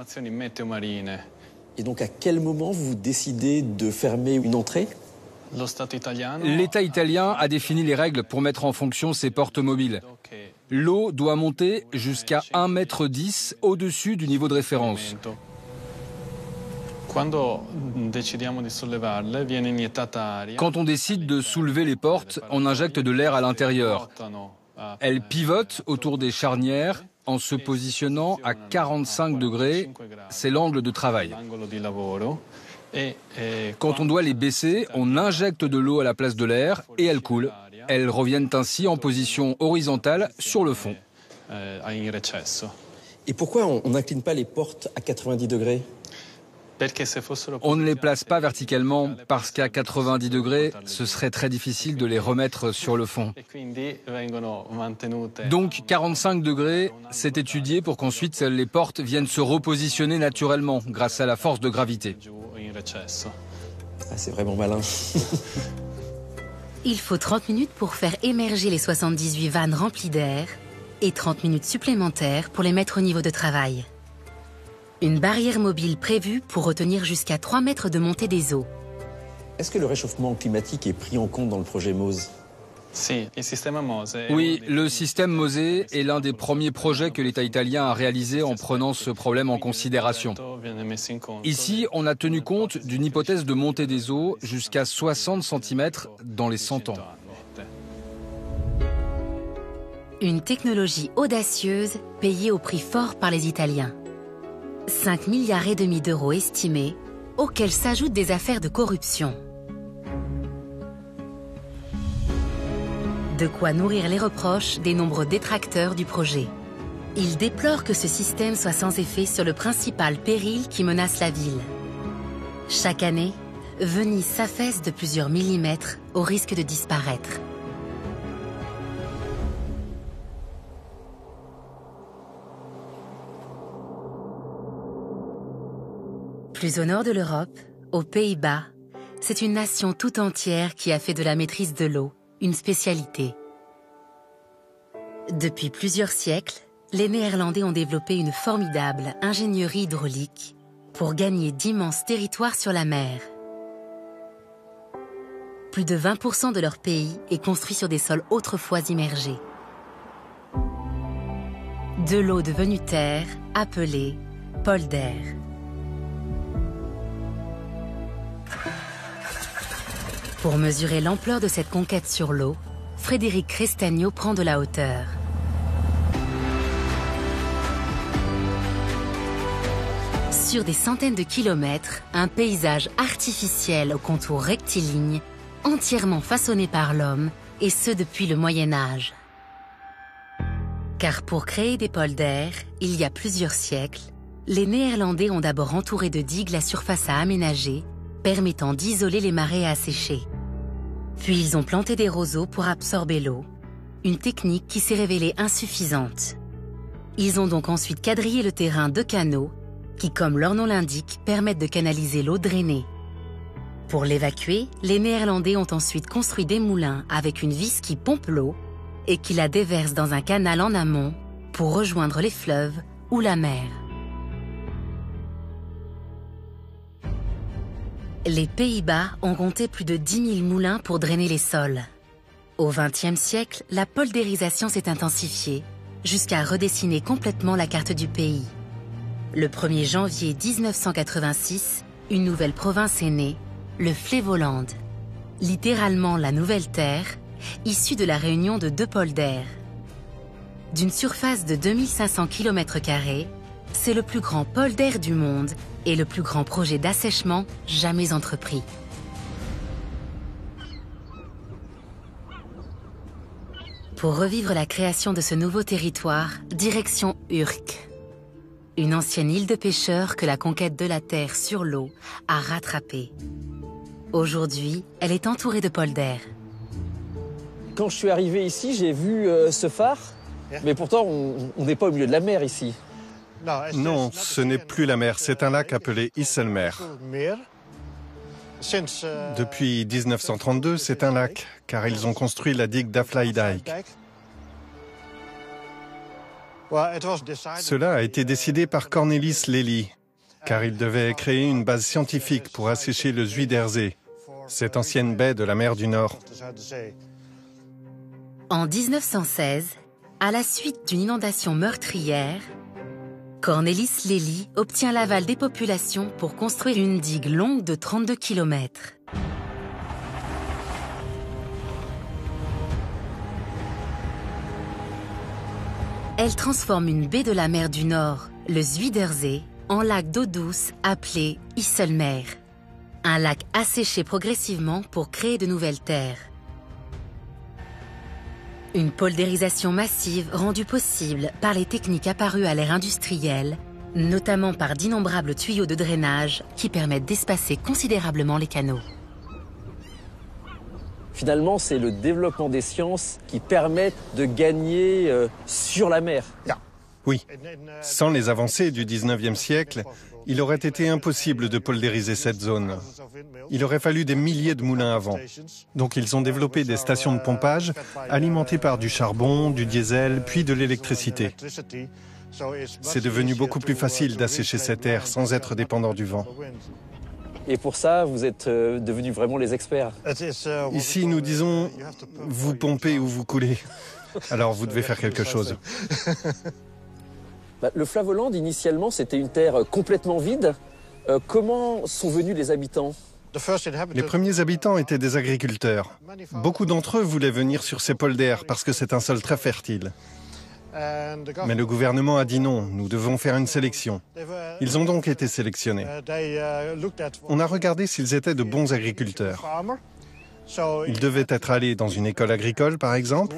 Et donc à quel moment vous décidez de fermer une entrée ? L'État italien a défini les règles pour mettre en fonction ces portes mobiles. L'eau doit monter jusqu'à 1,10 m au-dessus du niveau de référence. Quand on décide de soulever les portes, on injecte de l'air à l'intérieur. Elles pivotent autour des charnières en se positionnant à 45 degrés. C'est l'angle de travail. Quand on doit les baisser, on injecte de l'eau à la place de l'air et elles coulent. Elles reviennent ainsi en position horizontale sur le fond. Et pourquoi on n'incline pas les portes à 90 degrés ? On ne les place pas verticalement parce qu'à 90 degrés, ce serait très difficile de les remettre sur le fond. Donc 45 degrés, c'est étudié pour qu'ensuite les portes viennent se repositionner naturellement grâce à la force de gravité. Ah, c'est vraiment malin. Il faut 30 minutes pour faire émerger les 78 vannes remplies d'air et 30 minutes supplémentaires pour les mettre au niveau de travail. Une barrière mobile prévue pour retenir jusqu'à 3 mètres de montée des eaux. Est-ce que le réchauffement climatique est pris en compte dans le projet MOSE? Oui, le système MOSE est l'un des premiers projets que l'État italien a réalisé en prenant ce problème en considération. Ici, on a tenu compte d'une hypothèse de montée des eaux jusqu'à 60 cm dans les 100 ans. Une technologie audacieuse payée au prix fort par les Italiens. 5,5 milliards d'euros estimés, auxquels s'ajoutent des affaires de corruption. De quoi nourrir les reproches des nombreux détracteurs du projet. Ils déplorent que ce système soit sans effet sur le principal péril qui menace la ville. Chaque année, Venise s'affaisse de plusieurs millimètres au risque de disparaître. Plus au nord de l'Europe, aux Pays-Bas, c'est une nation tout entière qui a fait de la maîtrise de l'eau une spécialité. Depuis plusieurs siècles, les Néerlandais ont développé une formidable ingénierie hydraulique pour gagner d'immenses territoires sur la mer. Plus de 20% de leur pays est construit sur des sols autrefois immergés. De l'eau devenue terre, appelée polder. Pour mesurer l'ampleur de cette conquête sur l'eau, Frédéric Crestagno prend de la hauteur. Sur des centaines de kilomètres, un paysage artificiel au contour rectiligne, entièrement façonné par l'homme, et ce depuis le Moyen-Âge. Car pour créer des polders, il y a plusieurs siècles, les Néerlandais ont d'abord entouré de digues la surface à aménager, permettant d'isoler les marais à assécher. Puis ils ont planté des roseaux pour absorber l'eau, une technique qui s'est révélée insuffisante. Ils ont donc ensuite quadrillé le terrain de canaux qui, comme leur nom l'indique, permettent de canaliser l'eau drainée. Pour l'évacuer, les Néerlandais ont ensuite construit des moulins avec une vis qui pompe l'eau et qui la déverse dans un canal en amont pour rejoindre les fleuves ou la mer. Les Pays-Bas ont compté plus de 10 000 moulins pour drainer les sols. Au XXe siècle, la poldérisation s'est intensifiée, jusqu'à redessiner complètement la carte du pays. Le 1er janvier 1986, une nouvelle province est née, le Flevoland. Littéralement la nouvelle terre, issue de la réunion de 2 polders. D'une surface de 2500 km², c'est le plus grand polder du monde et le plus grand projet d'assèchement jamais entrepris. Pour revivre la création de ce nouveau territoire, direction Urk, une ancienne île de pêcheurs que la conquête de la terre sur l'eau a rattrapée. Aujourd'hui, elle est entourée de polders. Quand je suis arrivé ici, j'ai vu ce phare, mais pourtant on n'est pas au milieu de la mer ici. Non, ce n'est plus la mer, c'est un lac appelé Isselmeer. Depuis 1932, c'est un lac, car ils ont construit la digue d'Afsluitdijk. Cela a été décidé par Cornelis Lely, car il devait créer une base scientifique pour assécher le Zuiderzee, cette ancienne baie de la mer du Nord. En 1916, à la suite d'une inondation meurtrière, Cornelis Lely obtient l'aval des populations pour construire une digue longue de 32 km. Elle transforme une baie de la mer du Nord, le Zuiderzee, en lac d'eau douce appelé Isselmeer. Un lac asséché progressivement pour créer de nouvelles terres. Une poldérisation massive rendue possible par les techniques apparues à l'ère industrielle notamment par d'innombrables tuyaux de drainage qui permettent d'espacer considérablement les canaux. Finalement, c'est le développement des sciences qui permettent de gagner sur la mer. Oui. Sans les avancées du 19e siècle, il aurait été impossible de poldériser cette zone. Il aurait fallu des milliers de moulins avant. Donc ils ont développé des stations de pompage alimentées par du charbon, du diesel, puis de l'électricité. C'est devenu beaucoup plus facile d'assécher cette terre sans être dépendant du vent. Et pour ça, vous êtes devenus vraiment les experts. Ici, nous disons, vous pompez ou vous coulez. Alors vous devez faire quelque chose. Le Flavoland, initialement, c'était une terre complètement vide. Comment sont venus les habitants? Les premiers habitants étaient des agriculteurs. Beaucoup d'entre eux voulaient venir sur ces polders parce que c'est un sol très fertile. Mais le gouvernement a dit non, nous devons faire une sélection. Ils ont donc été sélectionnés. On a regardé s'ils étaient de bons agriculteurs. Ils devaient être allés dans une école agricole, par exemple.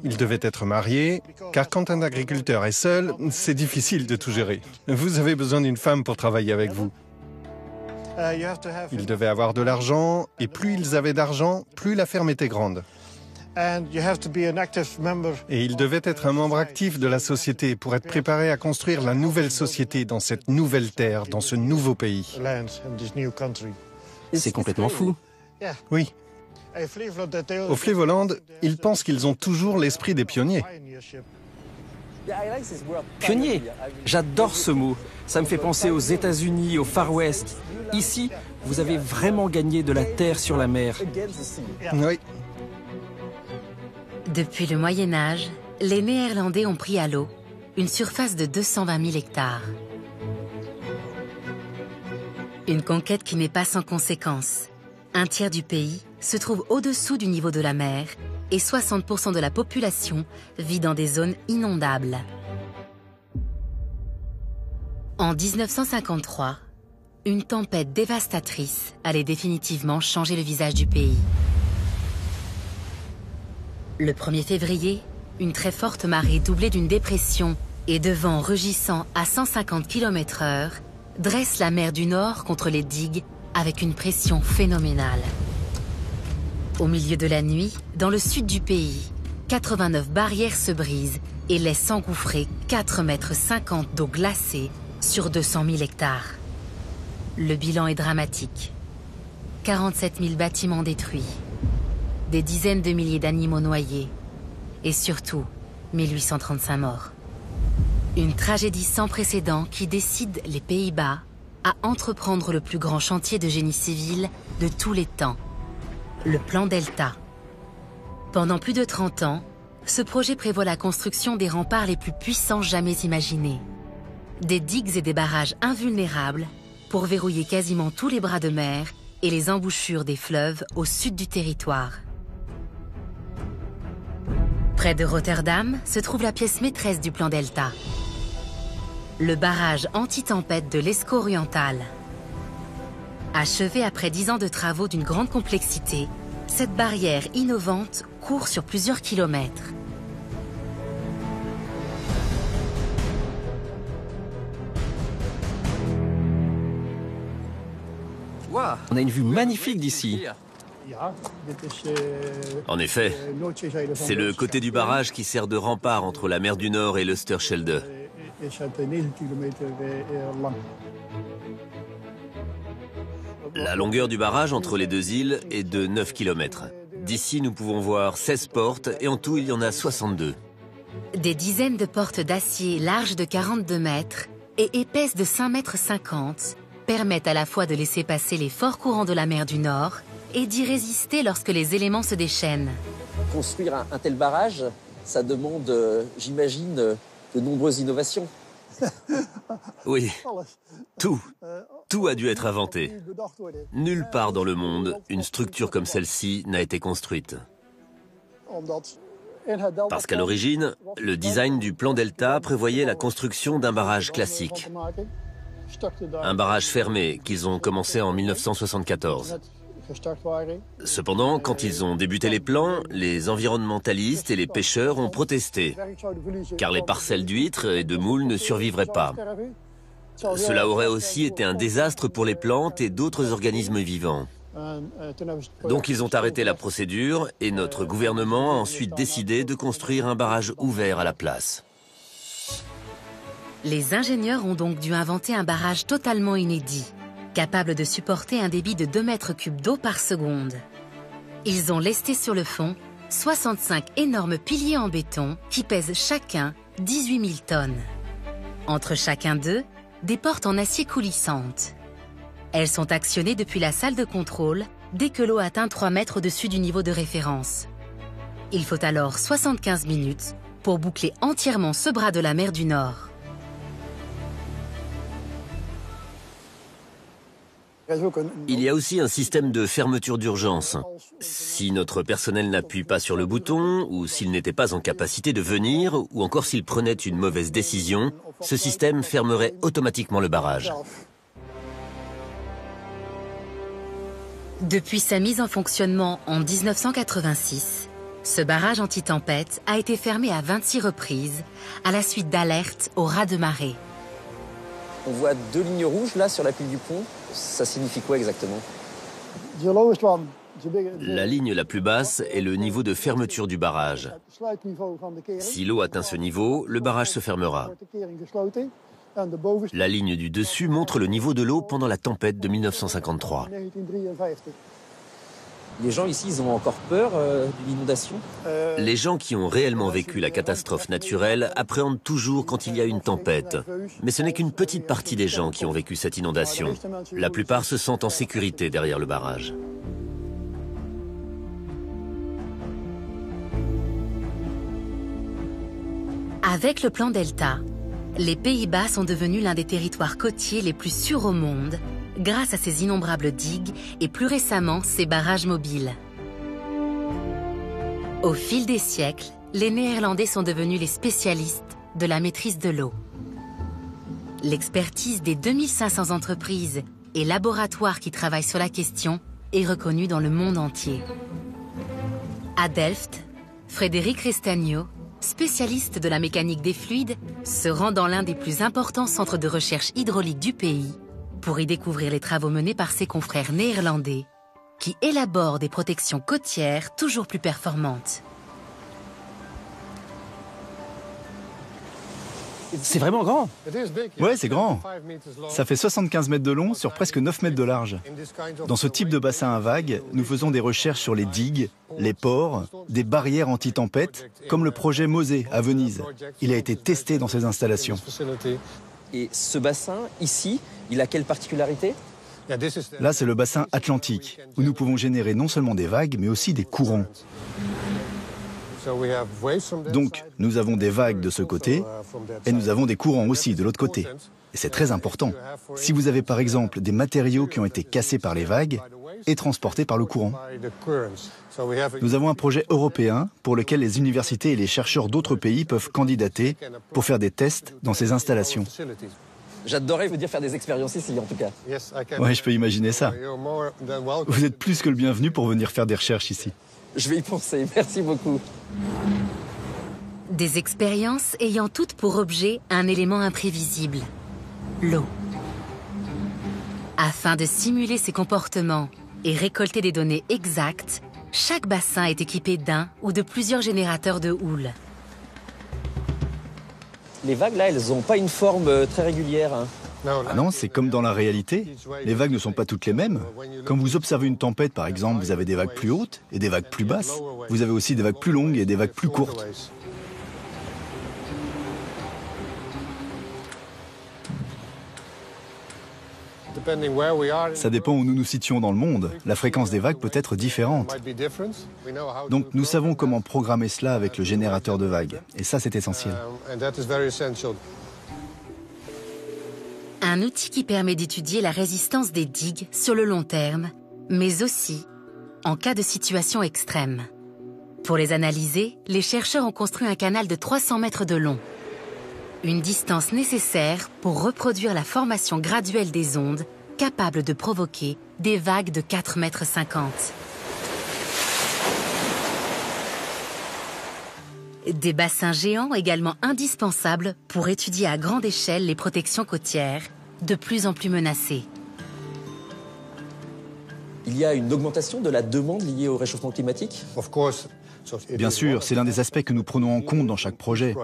Ils devaient être mariés, car quand un agriculteur est seul, c'est difficile de tout gérer. Vous avez besoin d'une femme pour travailler avec vous. Ils devaient avoir de l'argent, et plus ils avaient d'argent, plus la ferme était grande. Et ils devaient être un membre actif de la société pour être préparés à construire la nouvelle société dans cette nouvelle terre, dans ce nouveau pays. C'est complètement fou. Oui. Au Flevoland, ils pensent qu'ils ont toujours l'esprit des pionniers. Pionnier, j'adore ce mot. Ça me fait penser aux États-Unis, au Far West. Ici, vous avez vraiment gagné de la terre sur la mer. Oui. Depuis le Moyen-Âge, les Néerlandais ont pris à l'eau une surface de 220 000 hectares. Une conquête qui n'est pas sans conséquences. Un tiers du pays se trouve au-dessous du niveau de la mer et 60% de la population vit dans des zones inondables. En 1953, une tempête dévastatrice allait définitivement changer le visage du pays. Le 1er février, une très forte marée doublée d'une dépression et de vents rugissant à 150 km/h dresse la mer du Nord contre les digues avec une pression phénoménale. Au milieu de la nuit, dans le sud du pays, 89 barrières se brisent et laissent engouffrer 4,50 m d'eau glacée sur 200 000 hectares. Le bilan est dramatique. 47 000 bâtiments détruits, des dizaines de milliers d'animaux noyés et surtout 1835 morts. Une tragédie sans précédent qui décide les Pays-Bas à entreprendre le plus grand chantier de génie civil de tous les temps, le plan Delta. Pendant plus de 30 ans, ce projet prévoit la construction des remparts les plus puissants jamais imaginés. Des digues et des barrages invulnérables pour verrouiller quasiment tous les bras de mer et les embouchures des fleuves au sud du territoire. Près de Rotterdam se trouve la pièce maîtresse du plan Delta, le barrage anti-tempête de l'Escaut-Oriental. Achevée après 10 ans de travaux d'une grande complexité, cette barrière innovante court sur plusieurs kilomètres. Wow, on a une vue magnifique d'ici. En effet, c'est le côté du barrage qui sert de rempart entre la mer du Nord et l'Oosterschelde. La longueur du barrage entre les deux îles est de 9 km. D'ici, nous pouvons voir 16 portes et en tout, il y en a 62. Des dizaines de portes d'acier larges de 42 mètres et épaisses de 5,50 m permettent à la fois de laisser passer les forts courants de la mer du Nord et d'y résister lorsque les éléments se déchaînent. Construire un tel barrage, ça demande, j'imagine, de nombreuses innovations. Oui, tout a dû être inventé. Nulle part dans le monde, une structure comme celle-ci n'a été construite. Parce qu'à l'origine, le design du plan Delta prévoyait la construction d'un barrage classique. Un barrage fermé qu'ils ont commencé en 1974. Cependant, quand ils ont débuté les plans, les environnementalistes et les pêcheurs ont protesté, car les parcelles d'huîtres et de moules ne survivraient pas. Cela aurait aussi été un désastre pour les plantes et d'autres organismes vivants. Donc ils ont arrêté la procédure et notre gouvernement a ensuite décidé de construire un barrage ouvert à la place. Les ingénieurs ont donc dû inventer un barrage totalement inédit, capable de supporter un débit de 2 mètres cubes d'eau par seconde. Ils ont lesté sur le fond 65 énormes piliers en béton qui pèsent chacun 18 000 tonnes. Entre chacun d'eux, des portes en acier coulissantes. Elles sont actionnées depuis la salle de contrôle dès que l'eau atteint 3 mètres au-dessus du niveau de référence. Il faut alors 75 minutes pour boucler entièrement ce bras de la mer du Nord. Il y a aussi un système de fermeture d'urgence. Si notre personnel n'appuie pas sur le bouton, ou s'il n'était pas en capacité de venir, ou encore s'il prenait une mauvaise décision, ce système fermerait automatiquement le barrage. Depuis sa mise en fonctionnement en 1986, ce barrage anti-tempête a été fermé à 26 reprises à la suite d'alertes au ras de marée. On voit 2 lignes rouges là sur la pile du pont. Ça signifie quoi exactement? La ligne la plus basse est le niveau de fermeture du barrage. Si l'eau atteint ce niveau, le barrage se fermera. La ligne du dessus montre le niveau de l'eau pendant la tempête de 1953. Les gens ici, ils ont encore peur d'une inondation? Les gens qui ont réellement vécu la catastrophe naturelle appréhendent toujours quand il y a une tempête. Mais ce n'est qu'une petite partie des gens qui ont vécu cette inondation. La plupart se sentent en sécurité derrière le barrage. Avec le plan Delta, les Pays-Bas sont devenus l'un des territoires côtiers les plus sûrs au monde, grâce à ces innombrables digues et plus récemment ces barrages mobiles. Au fil des siècles, les Néerlandais sont devenus les spécialistes de la maîtrise de l'eau. L'expertise des 2500 entreprises et laboratoires qui travaillent sur la question est reconnue dans le monde entier. À Delft, Frédéric Restagno, spécialiste de la mécanique des fluides, se rend dans l'un des plus importants centres de recherche hydraulique du pays pour y découvrir les travaux menés par ses confrères néerlandais qui élaborent des protections côtières toujours plus performantes. C'est vraiment grand. Ouais, c'est grand. Ça fait 75 mètres de long sur presque 9 mètres de large. Dans ce type de bassin à vagues, nous faisons des recherches sur les digues, les ports, des barrières anti-tempête, comme le projet Mosée à Venise. Il a été testé dans ces installations. Et ce bassin, ici, il a quelle particularité? Là, c'est le bassin atlantique, où nous pouvons générer non seulement des vagues, mais aussi des courants. Donc, nous avons des vagues de ce côté, et nous avons des courants aussi de l'autre côté. Et c'est très important. Si vous avez par exemple des matériaux qui ont été cassés par les vagues et transportés par le courant. Nous avons un projet européen pour lequel les universités et les chercheurs d'autres pays peuvent candidater pour faire des tests dans ces installations. J'adorerais vous dire faire des expériences ici, en tout cas. Oui, je peux imaginer ça. Vous êtes plus que le bienvenu pour venir faire des recherches ici. Je vais y penser, merci beaucoup. Des expériences ayant toutes pour objet un élément imprévisible, l'eau. Afin de simuler ses comportements et récolter des données exactes, chaque bassin est équipé d'un ou de plusieurs générateurs de houle. Les vagues, là, elles n'ont pas une forme très régulière. Ah non, c'est comme dans la réalité. Les vagues ne sont pas toutes les mêmes. Quand vous observez une tempête, par exemple, vous avez des vagues plus hautes et des vagues plus basses. Vous avez aussi des vagues plus longues et des vagues plus courtes. Ça dépend où nous nous situons dans le monde. La fréquence des vagues peut être différente. Donc nous savons comment programmer cela avec le générateur de vagues. Et ça, c'est essentiel. Un outil qui permet d'étudier la résistance des digues sur le long terme, mais aussi en cas de situation extrême. Pour les analyser, les chercheurs ont construit un canal de 300 mètres de long. Une distance nécessaire pour reproduire la formation graduelle des ondes capables de provoquer des vagues de 4,50 mètres. Des bassins géants également indispensables pour étudier à grande échelle les protections côtières, de plus en plus menacées. Il y a une augmentation de la demande liée au réchauffement climatique? Bien sûr, c'est l'un des aspects que nous prenons en compte dans chaque projet.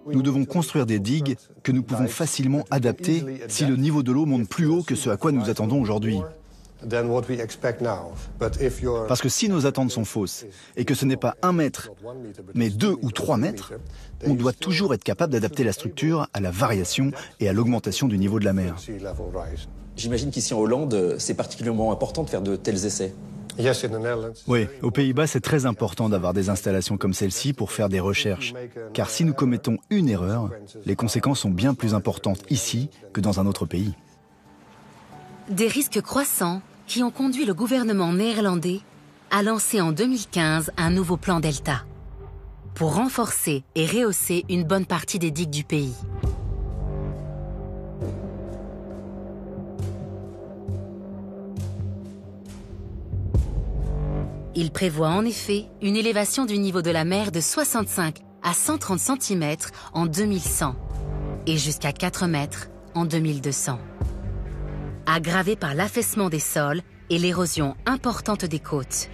Nous devons construire des digues que nous pouvons facilement adapter si le niveau de l'eau monte plus haut que ce à quoi nous attendons aujourd'hui. Parce que si nos attentes sont fausses et que ce n'est pas 1 mètre, mais 2 ou 3 mètres, on doit toujours être capable d'adapter la structure à la variation et à l'augmentation du niveau de la mer. J'imagine qu'ici en Hollande, c'est particulièrement important de faire de tels essais. Oui, aux Pays-Bas, c'est très important d'avoir des installations comme celle-ci pour faire des recherches. Car si nous commettons une erreur, les conséquences sont bien plus importantes ici que dans un autre pays. Des risques croissants qui ont conduit le gouvernement néerlandais à lancer en 2015 un nouveau plan Delta pour renforcer et rehausser une bonne partie des digues du pays. Il prévoit en effet une élévation du niveau de la mer de 65 à 130 cm en 2100 et jusqu'à 4 mètres en 2200. Aggravée par l'affaissement des sols et l'érosion importante des côtes.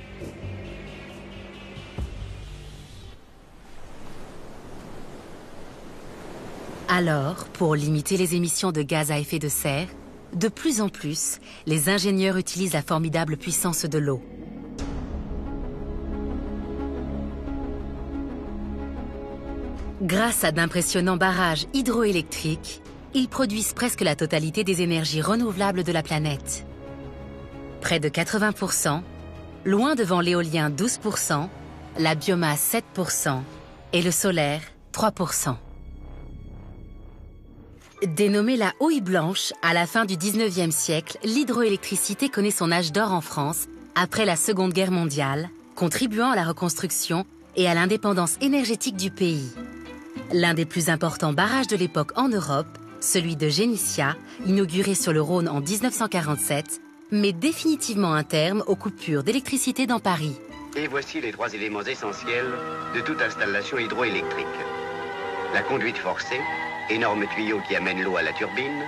Alors, pour limiter les émissions de gaz à effet de serre, de plus en plus, les ingénieurs utilisent la formidable puissance de l'eau. Grâce à d'impressionnants barrages hydroélectriques, ils produisent presque la totalité des énergies renouvelables de la planète. Près de 80%, loin devant l'éolien 12%, la biomasse 7% et le solaire 3%. Dénommée la houille blanche, à la fin du 19e siècle, l'hydroélectricité connaît son âge d'or en France après la Seconde Guerre mondiale, contribuant à la reconstruction et à l'indépendance énergétique du pays. L'un des plus importants barrages de l'époque en Europe, celui de Génissia, inauguré sur le Rhône en 1947, met définitivement un terme aux coupures d'électricité dans Paris. Et voici les 3 éléments essentiels de toute installation hydroélectrique. La conduite forcée, énorme tuyau qui amène l'eau à la turbine.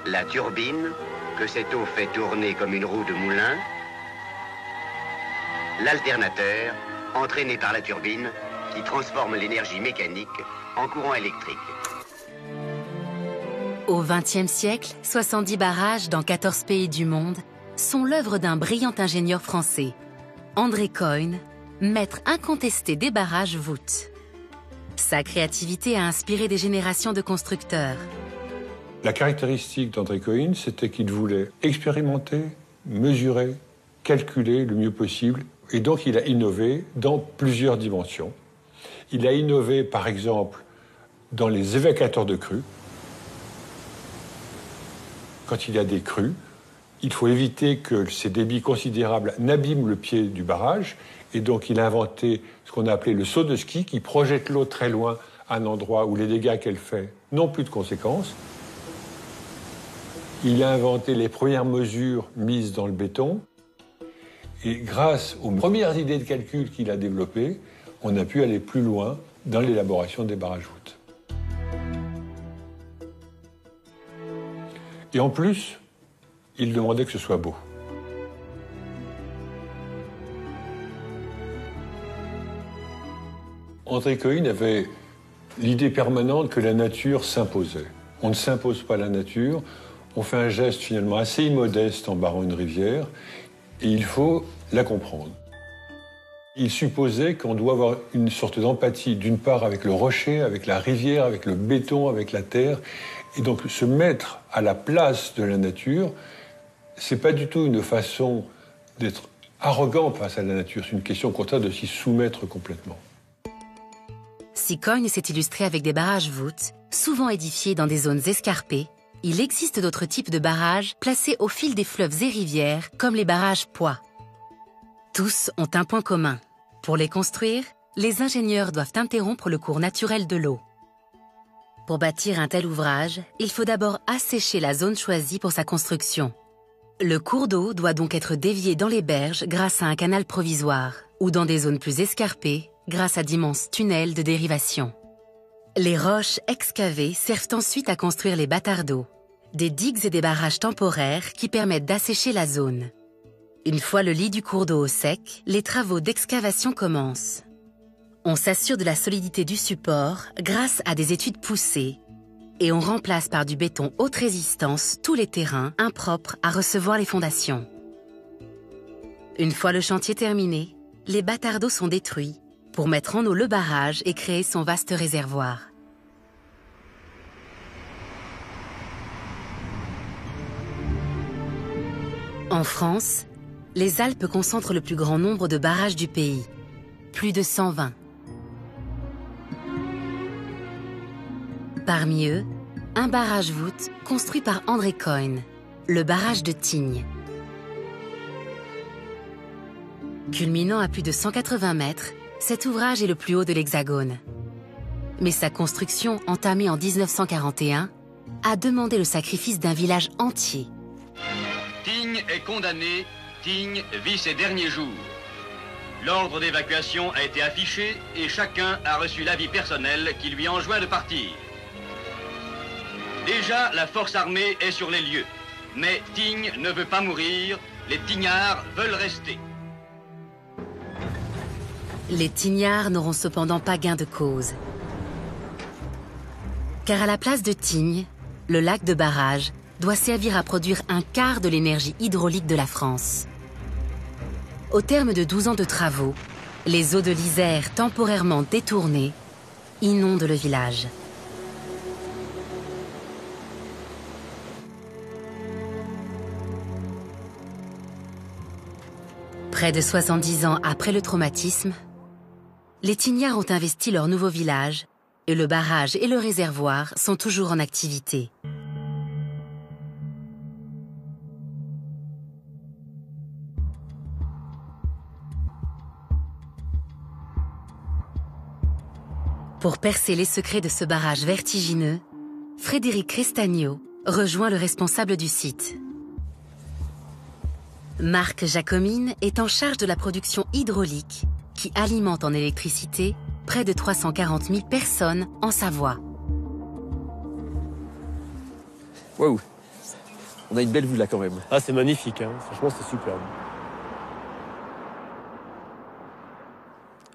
La turbine, que cette eau fait tourner comme une roue de moulin. L'alternateur, entraîné par la turbine, qui transforme l'énergie mécanique en courant électrique. Au XXe siècle, 70 barrages dans 14 pays du monde sont l'œuvre d'un brillant ingénieur français, André Coyne, maître incontesté des barrages voûtes. Sa créativité a inspiré des générations de constructeurs. La caractéristique d'André Coyne, c'était qu'il voulait expérimenter, mesurer, calculer le mieux possible. Et donc il a innové dans plusieurs dimensions. Il a innové, par exemple, dans les évacateurs de crues. Quand il y a des crues, il faut éviter que ces débits considérables n'abîment le pied du barrage. Et donc il a inventé ce qu'on a appelé le saut de ski, qui projette l'eau très loin à un endroit où les dégâts qu'elle fait n'ont plus de conséquences. Il a inventé les premières mesures mises dans le béton. Et grâce aux premières idées de calcul qu'il a développées, on a pu aller plus loin dans l'élaboration des barrages voûtes. Et en plus, il demandait que ce soit beau. André Coyne avait l'idée permanente que la nature s'imposait. On ne s'impose pas la nature, on fait un geste finalement assez immodeste en barrant une rivière, et il faut la comprendre. Il supposait qu'on doit avoir une sorte d'empathie, d'une part avec le rocher, avec la rivière, avec le béton, avec la terre, et donc se mettre à la place de la nature, c'est pas du tout une façon d'être arrogant face à la nature, c'est une question au contraire de s'y soumettre complètement. Si Coyne s'est illustré avec des barrages voûtes, souvent édifiés dans des zones escarpées, il existe d'autres types de barrages placés au fil des fleuves et rivières, comme les barrages poids. Tous ont un point commun. Pour les construire, les ingénieurs doivent interrompre le cours naturel de l'eau. Pour bâtir un tel ouvrage, il faut d'abord assécher la zone choisie pour sa construction. Le cours d'eau doit donc être dévié dans les berges grâce à un canal provisoire, ou dans des zones plus escarpées grâce à d'immenses tunnels de dérivation. Les roches excavées servent ensuite à construire les bâtards d'eau, des digues et des barrages temporaires qui permettent d'assécher la zone. Une fois le lit du cours d'eau au sec, les travaux d'excavation commencent. On s'assure de la solidité du support grâce à des études poussées et on remplace par du béton haute résistance tous les terrains impropres à recevoir les fondations. Une fois le chantier terminé, les bâtards d'eau sont détruits pour mettre en eau le barrage et créer son vaste réservoir. En France, les Alpes concentrent le plus grand nombre de barrages du pays, plus de 120. Parmi eux, un barrage voûte construit par André Coyne, le barrage de Tignes. Culminant à plus de 180 mètres, cet ouvrage est le plus haut de l'Hexagone. Mais sa construction, entamée en 1941, a demandé le sacrifice d'un village entier. Tignes est condamné, Tignes vit ses derniers jours. L'ordre d'évacuation a été affiché et chacun a reçu l'avis personnel qui lui enjoint de partir. Déjà, la force armée est sur les lieux. Mais Tignes ne veut pas mourir, les Tignards veulent rester. Les Tignards n'auront cependant pas gain de cause. Car à la place de Tignes, le lac de barrage doit servir à produire un quart de l'énergie hydraulique de la France. Au terme de 12 ans de travaux, les eaux de l'Isère temporairement détournées inondent le village. Près de 70 ans après le traumatisme, les Tignards ont investi leur nouveau village et le barrage et le réservoir sont toujours en activité. Pour percer les secrets de ce barrage vertigineux, Frédéric Crestagno rejoint le responsable du site. Marc Jacomine est en charge de la production hydraulique qui alimente en électricité près de 340 000 personnes en Savoie. Waouh, on a une belle vue là quand même. Ah, c'est magnifique, hein. Franchement c'est superbe.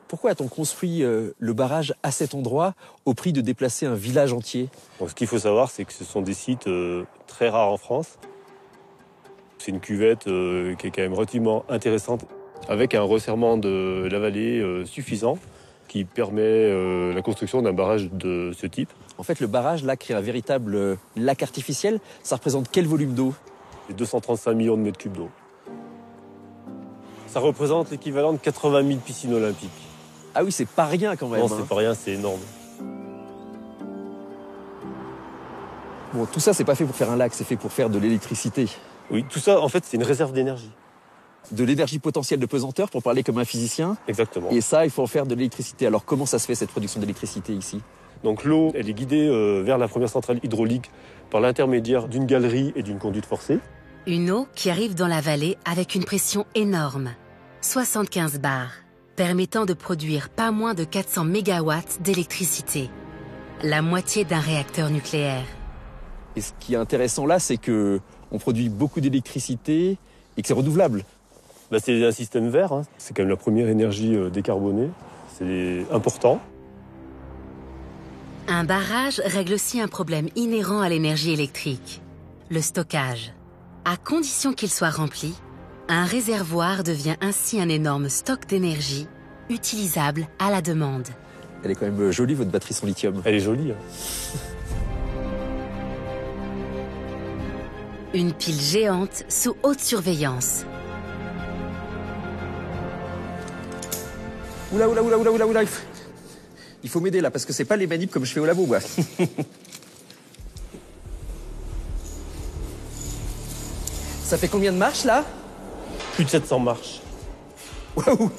Pourquoi a-t-on construit le barrage à cet endroit au prix de déplacer un village entier? Donc, ce qu'il faut savoir, c'est que ce sont des sites très rares en France. C'est une cuvette qui est quand même relativement intéressante, avec un resserrement de la vallée suffisant, qui permet la construction d'un barrage de ce type. En fait, le barrage là crée un véritable lac artificiel. Ça représente quel volume d'eau? 235 millions de mètres cubes d'eau. Ça représente l'équivalent de 80 000 piscines olympiques. Ah oui, c'est pas rien quand même. Non, c'est pas rien, c'est énorme. Bon, tout ça, c'est pas fait pour faire un lac, c'est fait pour faire de l'électricité. Oui, tout ça, en fait, c'est une réserve d'énergie. De l'énergie potentielle de pesanteur, pour parler comme un physicien. Exactement. Et ça, il faut en faire de l'électricité. Alors, comment ça se fait, cette production d'électricité ici? Donc, l'eau, elle est guidée vers la première centrale hydraulique par l'intermédiaire d'une galerie et d'une conduite forcée. Une eau qui arrive dans la vallée avec une pression énorme, 75 bars, permettant de produire pas moins de 400 mégawatts d'électricité, la moitié d'un réacteur nucléaire. Et ce qui est intéressant là, c'est qu'on produit beaucoup d'électricité et que c'est renouvelable. Bah, c'est un système vert, hein. C'est quand même la première énergie décarbonée, c'est important. Un barrage règle aussi un problème inhérent à l'énergie électrique, le stockage. À condition qu'il soit rempli, un réservoir devient ainsi un énorme stock d'énergie, utilisable à la demande. Elle est quand même jolie, votre batterie sans lithium. Elle est jolie. Hein. Une pile géante sous haute surveillance. Oula. Il faut m'aider là, parce que c'est pas les manips comme je fais au labo, moi. Ça fait combien de marches, là? Plus de 700 marches. Waouh.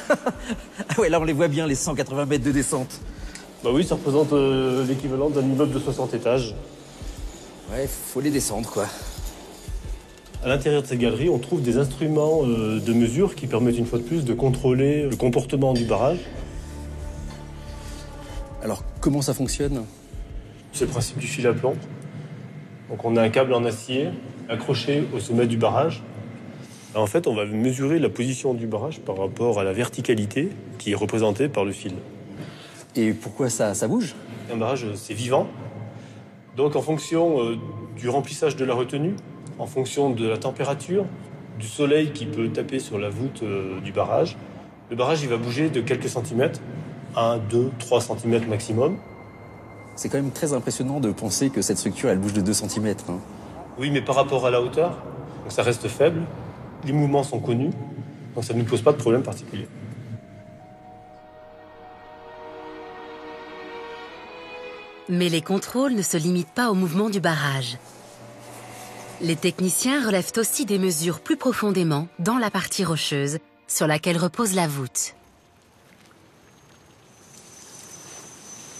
Ah ouais, là, on les voit bien, les 180 mètres de descente. Bah oui, ça représente l'équivalent d'un immeuble de 60 étages. Ouais, faut les descendre, quoi. À l'intérieur de cette galerie, on trouve des instruments de mesure qui permettent une fois de plus de contrôler le comportement du barrage. Alors, comment ça fonctionne? C'est le principe du fil à plomb. Donc on a un câble en acier accroché au sommet du barrage. En fait, on va mesurer la position du barrage par rapport à la verticalité qui est représentée par le fil. Et pourquoi ça bouge? Un barrage, c'est vivant. Donc en fonction du remplissage de la retenue, en fonction de la température, du soleil qui peut taper sur la voûte du barrage, le barrage il va bouger de quelques centimètres, 1, 2, 3 centimètres maximum. C'est quand même très impressionnant de penser que cette structure, elle bouge de 2 cm. Hein. Oui, mais par rapport à la hauteur, donc ça reste faible. Les mouvements sont connus, donc ça ne nous pose pas de problème particulier. Mais les contrôles ne se limitent pas au mouvement du barrage. Les techniciens relèvent aussi des mesures plus profondément dans la partie rocheuse sur laquelle repose la voûte.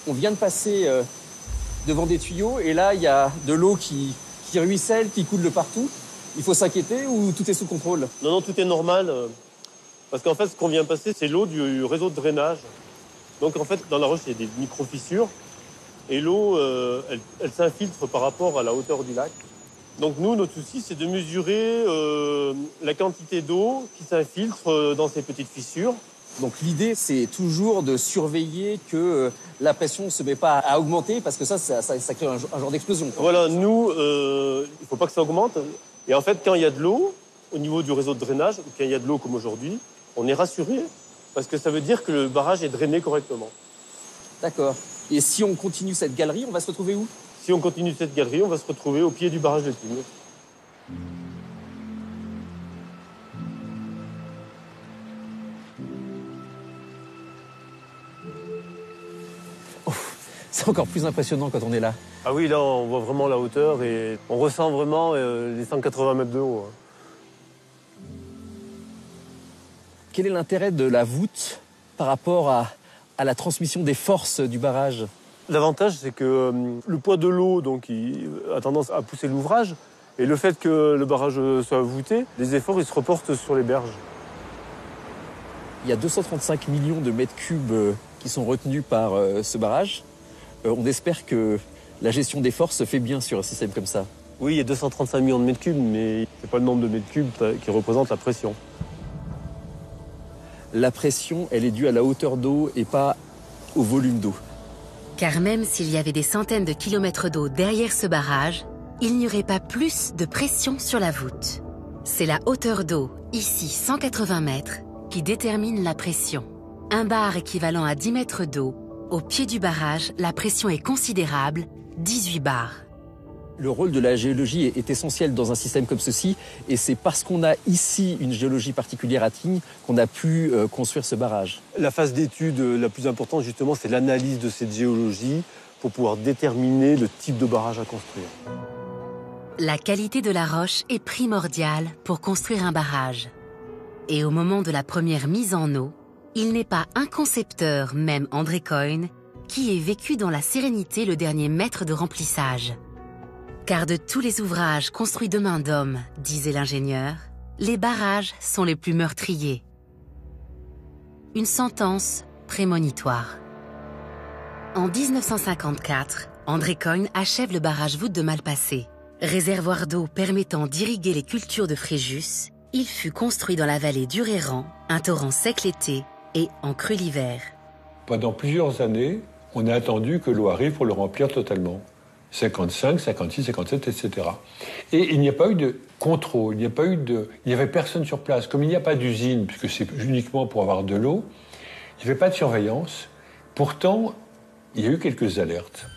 On vient de passer devant des tuyaux et là, il y a de l'eau qui ruisselle, qui coule de partout. Il faut s'inquiéter ou tout est sous contrôle? Non, tout est normal. Parce qu'en fait, ce qu'on vient passer, c'est l'eau du réseau de drainage. Donc en fait, dans la roche, il y a des micro-fissures. Et l'eau, elle s'infiltre par rapport à la hauteur du lac. Donc nous, notre souci, c'est de mesurer la quantité d'eau qui s'infiltre dans ces petites fissures. Donc l'idée, c'est toujours de surveiller que la pression ne se met pas à augmenter, parce que ça crée un genre d'explosion. Voilà, nous, il ne faut pas que ça augmente. Et en fait, quand il y a de l'eau, au niveau du réseau de drainage, ou quand il y a de l'eau comme aujourd'hui, on est rassuré, parce que ça veut dire que le barrage est drainé correctement. D'accord. Et si on continue cette galerie, on va se retrouver où? Si on continue cette galerie, on va se retrouver au pied du barrage de Tignes. C'est encore plus impressionnant quand on est là. Ah oui, là, on voit vraiment la hauteur et on ressent vraiment les 180 mètres de haut. Quel est l'intérêt de la voûte par rapport à la transmission des forces du barrage? L'avantage, c'est que le poids de l'eau a tendance à pousser l'ouvrage. Et le fait que le barrage soit voûté, les efforts ils se reportent sur les berges. Il y a 235 millions de mètres cubes qui sont retenus par ce barrage. On espère que la gestion des forces se fait bien sur un système comme ça. Oui, il y a 235 millions de mètres cubes, mais ce n'est pas le nombre de mètres cubes qui représente la pression. La pression, elle est due à la hauteur d'eau et pas au volume d'eau. Car même s'il y avait des centaines de kilomètres d'eau derrière ce barrage, il n'y aurait pas plus de pression sur la voûte. C'est la hauteur d'eau, ici 180 mètres, qui détermine la pression. Un bar équivalent à 10 mètres d'eau. Au pied du barrage, la pression est considérable, 18 bars. Le rôle de la géologie est essentiel dans un système comme ceci, et c'est parce qu'on a ici une géologie particulière à Tignes qu'on a pu construire ce barrage. La phase d'étude la plus importante, justement, c'est l'analyse de cette géologie pour pouvoir déterminer le type de barrage à construire. La qualité de la roche est primordiale pour construire un barrage. Et au moment de la première mise en eau, il n'est pas un concepteur, même André Coyne, qui ait vécu dans la sérénité le dernier mètre de remplissage. Car de tous les ouvrages construits de main d'homme, disait l'ingénieur, les barrages sont les plus meurtriers. Une sentence prémonitoire. En 1954, André Coyne achève le barrage voûte de Malpasset. Réservoir d'eau permettant d'irriguer les cultures de Fréjus, il fut construit dans la vallée du Réran, un torrent sec l'été et en crue l'hiver. Pendant plusieurs années, on a attendu que l'eau arrive pour le remplir totalement. 55, 56, 57, etc. Et il n'y a pas eu de contrôle, il n'y avait personne sur place. Comme il n'y a pas d'usine, puisque c'est uniquement pour avoir de l'eau, il n'y avait pas de surveillance. Pourtant, il y a eu quelques alertes.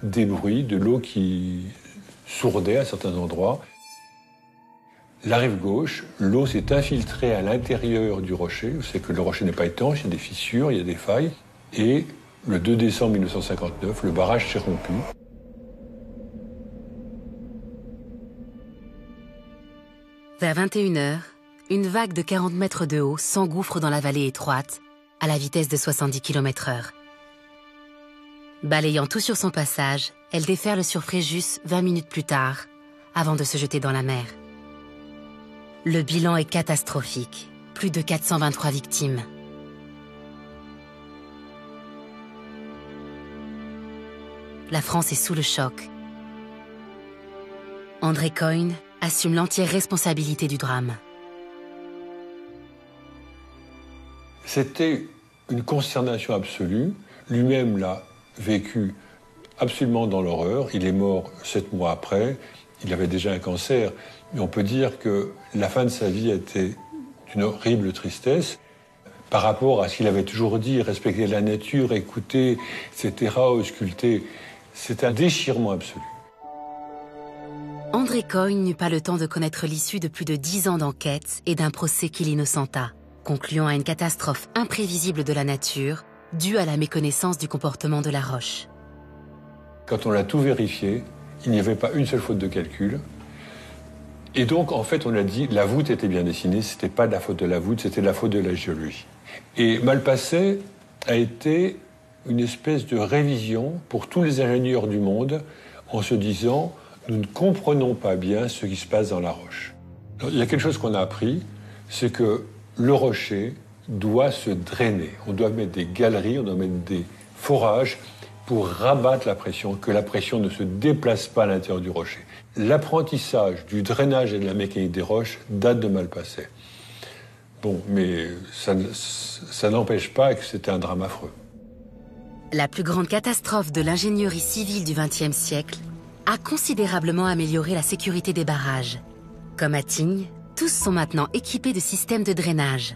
Des bruits, de l'eau qui sourdait à certains endroits. La rive gauche, l'eau s'est infiltrée à l'intérieur du rocher. Vous savez que le rocher n'est pas étanche, il y a des fissures, il y a des failles. Et le 2 décembre 1959, le barrage s'est rompu. Vers 21h, une vague de 40 mètres de haut s'engouffre dans la vallée étroite, à la vitesse de 70 km/h. Balayant tout sur son passage, elle déferle sur Fréjus 20 minutes plus tard, avant de se jeter dans la mer. Le bilan est catastrophique. Plus de 423 victimes. La France est sous le choc. André Coyne assume l'entière responsabilité du drame. C'était une consternation absolue. Lui-même l'a vécu absolument dans l'horreur. Il est mort 7 mois après. Il avait déjà un cancer. Mais on peut dire que la fin de sa vie a été d'une horrible tristesse par rapport à ce qu'il avait toujours dit, respecter la nature, écouter, etc., ausculter. C'est un déchirement absolu. André Coyne n'eut pas le temps de connaître l'issue de plus de 10 ans d'enquête et d'un procès qui l'innocenta, concluant à une catastrophe imprévisible de la nature, due à la méconnaissance du comportement de la roche. Quand on l'a tout vérifié, il n'y avait pas une seule faute de calcul. Et donc, en fait, on a dit, la voûte était bien dessinée, c'était pas de la faute de la voûte, c'était de la faute de la géologie. Et Malpasset a été une espèce de révision pour tous les ingénieurs du monde, en se disant, nous ne comprenons pas bien ce qui se passe dans la roche. Alors, il y a quelque chose qu'on a appris, c'est que le rocher doit se drainer. On doit mettre des galeries, on doit mettre des forages pour rabattre la pression, que la pression ne se déplace pas à l'intérieur du rocher. L'apprentissage du drainage et de la mécanique des roches date de Malpasset. Bon, mais ça n'empêche pas que c'était un drame affreux. La plus grande catastrophe de l'ingénierie civile du XXe siècle a considérablement amélioré la sécurité des barrages. Comme à Tignes, tous sont maintenant équipés de systèmes de drainage.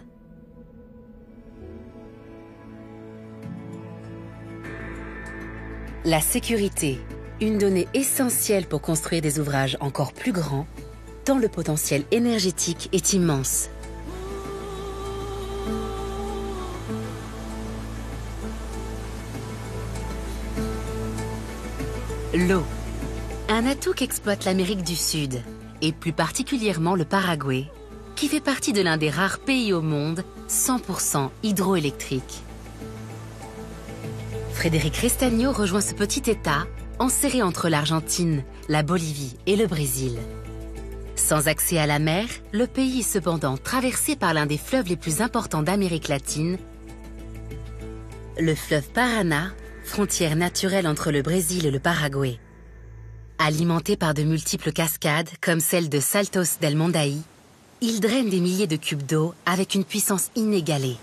La sécurité, une donnée essentielle pour construire des ouvrages encore plus grands, tant le potentiel énergétique est immense. L'eau, un atout qu'exploite l'Amérique du Sud, et plus particulièrement le Paraguay, qui fait partie de l'un des rares pays au monde 100% hydroélectrique. Frédéric Restagno rejoint ce petit État, enserré entre l'Argentine, la Bolivie et le Brésil. Sans accès à la mer, le pays est cependant traversé par l'un des fleuves les plus importants d'Amérique latine, le fleuve Paraná, frontière naturelle entre le Brésil et le Paraguay. Alimenté par de multiples cascades, comme celle de Saltos del Mondaí, il draine des milliers de cubes d'eau avec une puissance inégalée.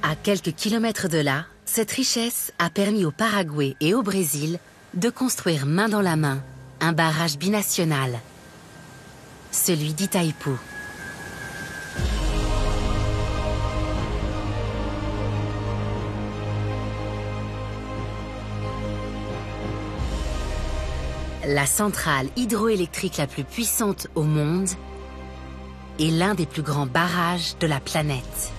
À quelques kilomètres de là, cette richesse a permis au Paraguay et au Brésil de construire main dans la main un barrage binational, celui d'Itaipú. La centrale hydroélectrique la plus puissante au monde et l'un des plus grands barrages de la planète.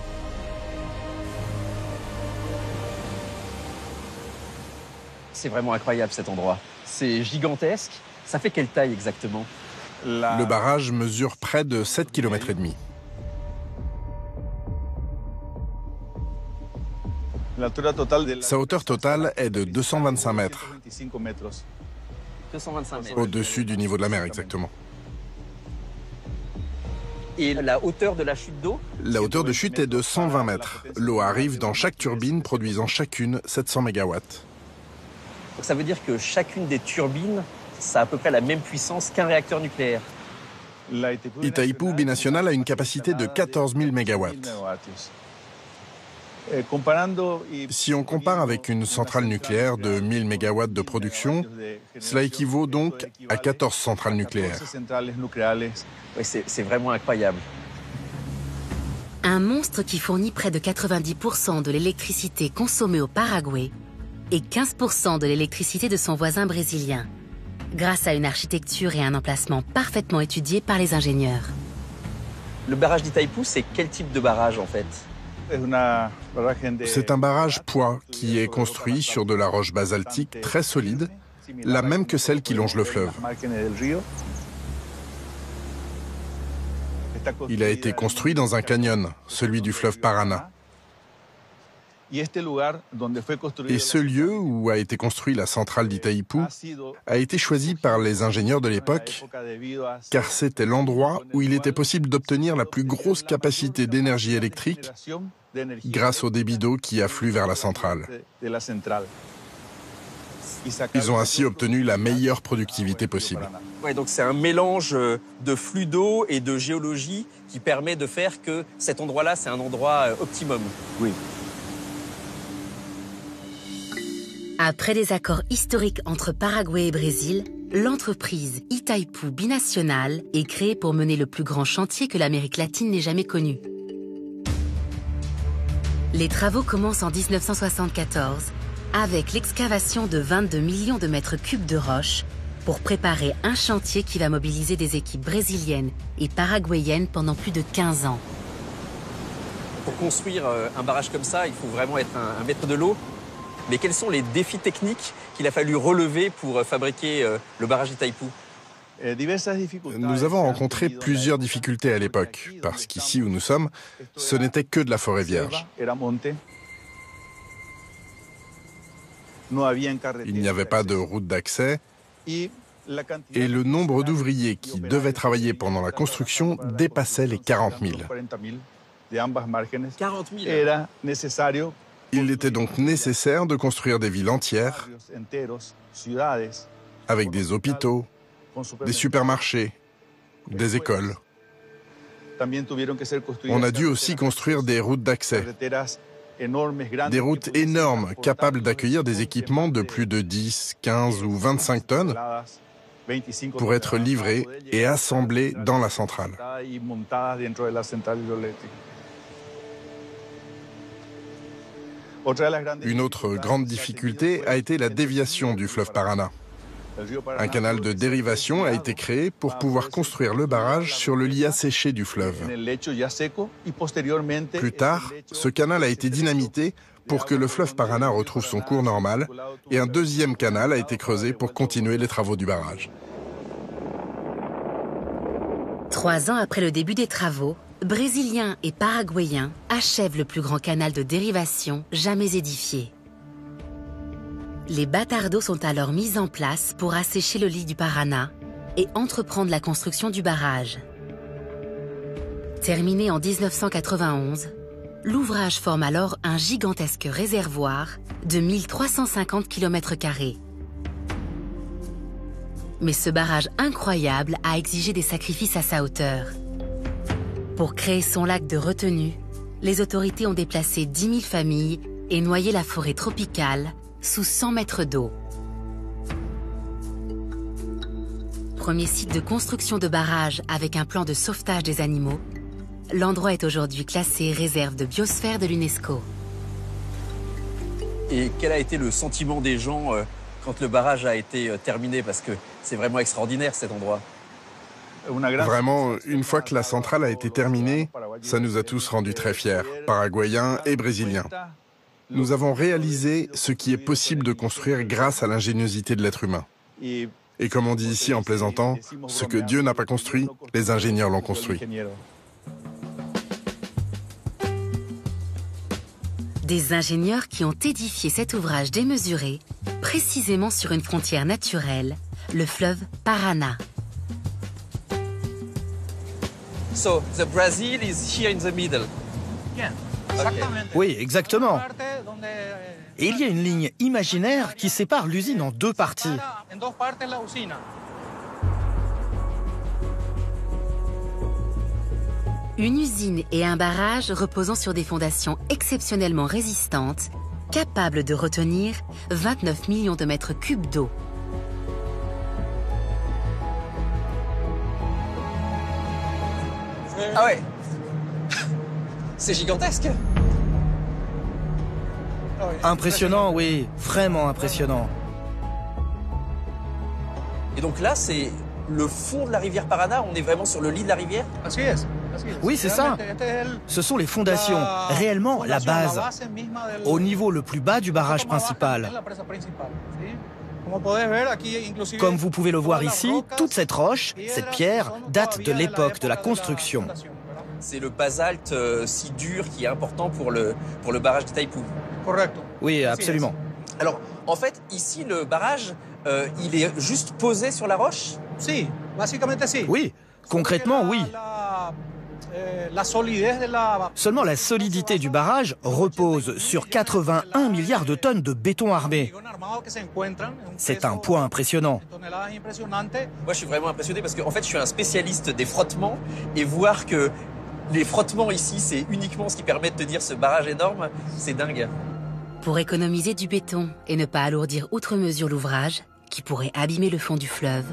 C'est vraiment incroyable cet endroit. C'est gigantesque. Ça fait quelle taille exactement? Le barrage mesure près de 7,5 km. Sa hauteur totale est de 225 mètres. 225 mètres. Au-dessus du niveau de la mer, exactement. Et la hauteur de la chute d'eau? La hauteur de chute est de 120 mètres. L'eau arrive dans chaque turbine, produisant chacune 700 mégawatts. Donc ça veut dire que chacune des turbines, ça a à peu près la même puissance qu'un réacteur nucléaire. Itaipú binational a une capacité de 14 000 mégawatts. Si on compare avec une centrale nucléaire de 1000 mégawatts de production, cela équivaut donc à 14 centrales nucléaires. Oui, c'est vraiment incroyable. Un monstre qui fournit près de 90% de l'électricité consommée au Paraguay et 15% de l'électricité de son voisin brésilien, grâce à une architecture et un emplacement parfaitement étudiés par les ingénieurs. Le barrage d'Itaipú, c'est quel type de barrage en fait? C'est un barrage poids qui est construit sur de la roche basaltique très solide, la même que celle qui longe le fleuve. Il a été construit dans un canyon, celui du fleuve Paraná. Et ce lieu où a été construite la centrale d'Itaipú a été choisi par les ingénieurs de l'époque car c'était l'endroit où il était possible d'obtenir la plus grosse capacité d'énergie électrique grâce au débit d'eau qui afflue vers la centrale. Ils ont ainsi obtenu la meilleure productivité possible. Ouais, donc c'est un mélange de flux d'eau et de géologie qui permet de faire que cet endroit-là, c'est un endroit optimum. Oui. Après des accords historiques entre Paraguay et Brésil, l'entreprise Itaipu Binacional est créée pour mener le plus grand chantier que l'Amérique latine n'ait jamais connu. Les travaux commencent en 1974 avec l'excavation de 22 millions de mètres cubes de roches pour préparer un chantier qui va mobiliser des équipes brésiliennes et paraguayennes pendant plus de 15 ans. Pour construire un barrage comme ça, il faut vraiment être un maître de l'eau. Mais quels sont les défis techniques qu'il a fallu relever pour fabriquer le barrage d'Itaipu? Nous avons rencontré plusieurs difficultés à l'époque, parce qu'ici où nous sommes, ce n'était que de la forêt vierge. Il n'y avait pas de route d'accès, et le nombre d'ouvriers qui devaient travailler pendant la construction dépassait les 40 000. 40 000. Il était donc nécessaire de construire des villes entières avec des hôpitaux, des supermarchés, des écoles. On a dû aussi construire des routes d'accès, des routes énormes capables d'accueillir des équipements de plus de 10, 15 ou 25 tonnes pour être livrés et assemblés dans la centrale. Une autre grande difficulté a été la déviation du fleuve Paraná. Un canal de dérivation a été créé pour pouvoir construire le barrage sur le lit asséché du fleuve. Plus tard, ce canal a été dynamité pour que le fleuve Paraná retrouve son cours normal et un deuxième canal a été creusé pour continuer les travaux du barrage. 3 ans après le début des travaux, Brésiliens et Paraguayens achèvent le plus grand canal de dérivation jamais édifié. Les batards d'eau sont alors mis en place pour assécher le lit du Paraná et entreprendre la construction du barrage. Terminé en 1991, l'ouvrage forme alors un gigantesque réservoir de 1350 km². Mais ce barrage incroyable a exigé des sacrifices à sa hauteur. Pour créer son lac de retenue, les autorités ont déplacé 10 000 familles et noyé la forêt tropicale sous 100 mètres d'eau. Premier site de construction de barrages avec un plan de sauvetage des animaux, l'endroit est aujourd'hui classé réserve de biosphère de l'UNESCO. Et quel a été le sentiment des gens quand le barrage a été terminé? Parce que c'est vraiment extraordinaire cet endroit. Vraiment, une fois que la centrale a été terminée, ça nous a tous rendus très fiers, Paraguayens et Brésiliens. Nous avons réalisé ce qui est possible de construire grâce à l'ingéniosité de l'être humain. Et comme on dit ici en plaisantant, ce que Dieu n'a pas construit, les ingénieurs l'ont construit. Des ingénieurs qui ont édifié cet ouvrage démesuré, précisément sur une frontière naturelle, le fleuve Paraná. So, the Brazil is here in the middle. Oui, exactement. Et il y a une ligne imaginaire qui sépare l'usine en 2 parties. Une usine et un barrage reposant sur des fondations exceptionnellement résistantes, capables de retenir 29 millions de mètres cubes d'eau. Ah ouais. C'est gigantesque. Impressionnant, oui, vraiment impressionnant. Et donc là, c'est le fond de la rivière Paraná, on est vraiment sur le lit de la rivière? Oui, c'est ça. Ce sont les fondations, réellement la base, au niveau le plus bas du barrage principal. Comme vous pouvez le voir ici, toute cette roche, cette pierre, date de l'époque de la construction. C'est le basalte si dur qui est important pour le barrage d'Itaipu. Oui, absolument. Alors, en fait, ici, le barrage, il est juste posé sur la roche? Oui, concrètement, oui. Seulement la solidité du barrage repose sur 81 milliards de tonnes de béton armé. C'est un poids impressionnant. Moi, je suis vraiment impressionné parce qu'en fait, je suis un spécialiste des frottements et voir que les frottements ici, c'est uniquement ce qui permet de tenir ce barrage énorme, c'est dingue. Pour économiser du béton et ne pas alourdir outre mesure l'ouvrage, qui pourrait abîmer le fond du fleuve,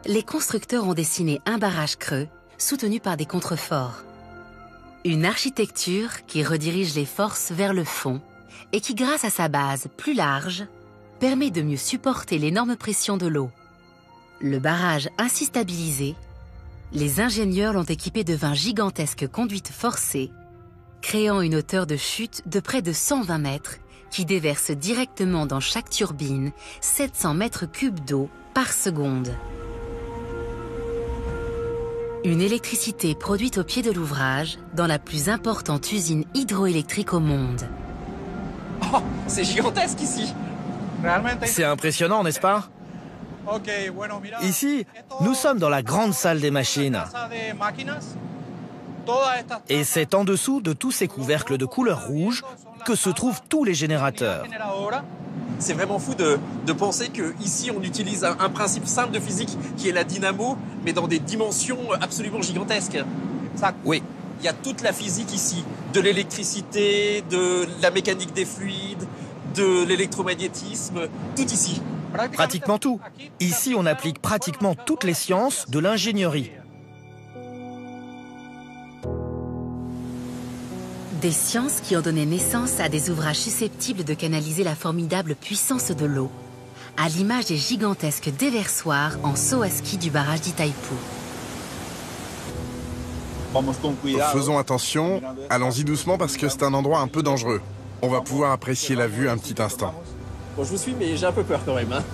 les constructeurs ont dessiné un barrage creux soutenu par des contreforts. Une architecture qui redirige les forces vers le fond et qui, grâce à sa base plus large, permet de mieux supporter l'énorme pression de l'eau. Le barrage ainsi stabilisé, les ingénieurs l'ont équipé de 20 gigantesques conduites forcées, créant une hauteur de chute de près de 120 mètres qui déverse directement dans chaque turbine 700 mètres cubes d'eau par seconde. Une électricité produite au pied de l'ouvrage dans la plus importante usine hydroélectrique au monde. Oh, c'est gigantesque ici! C'est impressionnant, n'est-ce pas? Ici, nous sommes dans la grande salle des machines. Et c'est en dessous de tous ces couvercles de couleur rouge que se trouvent tous les générateurs. C'est vraiment fou de penser qu'ici on utilise un principe simple de physique qui est la dynamo, mais dans des dimensions absolument gigantesques. Oui. Il y a toute la physique ici, de l'électricité, de la mécanique des fluides, de l'électromagnétisme, tout ici. Pratiquement tout. Ici, on applique pratiquement toutes les sciences de l'ingénierie. Des sciences qui ont donné naissance à des ouvrages susceptibles de canaliser la formidable puissance de l'eau, à l'image des gigantesques déversoirs en saut à ski du barrage d'Itaipú. Faisons attention, allons-y doucement parce que c'est un endroit un peu dangereux. On va pouvoir apprécier la vue un petit instant. Bon, je vous suis, mais j'ai un peu peur quand même. Hein.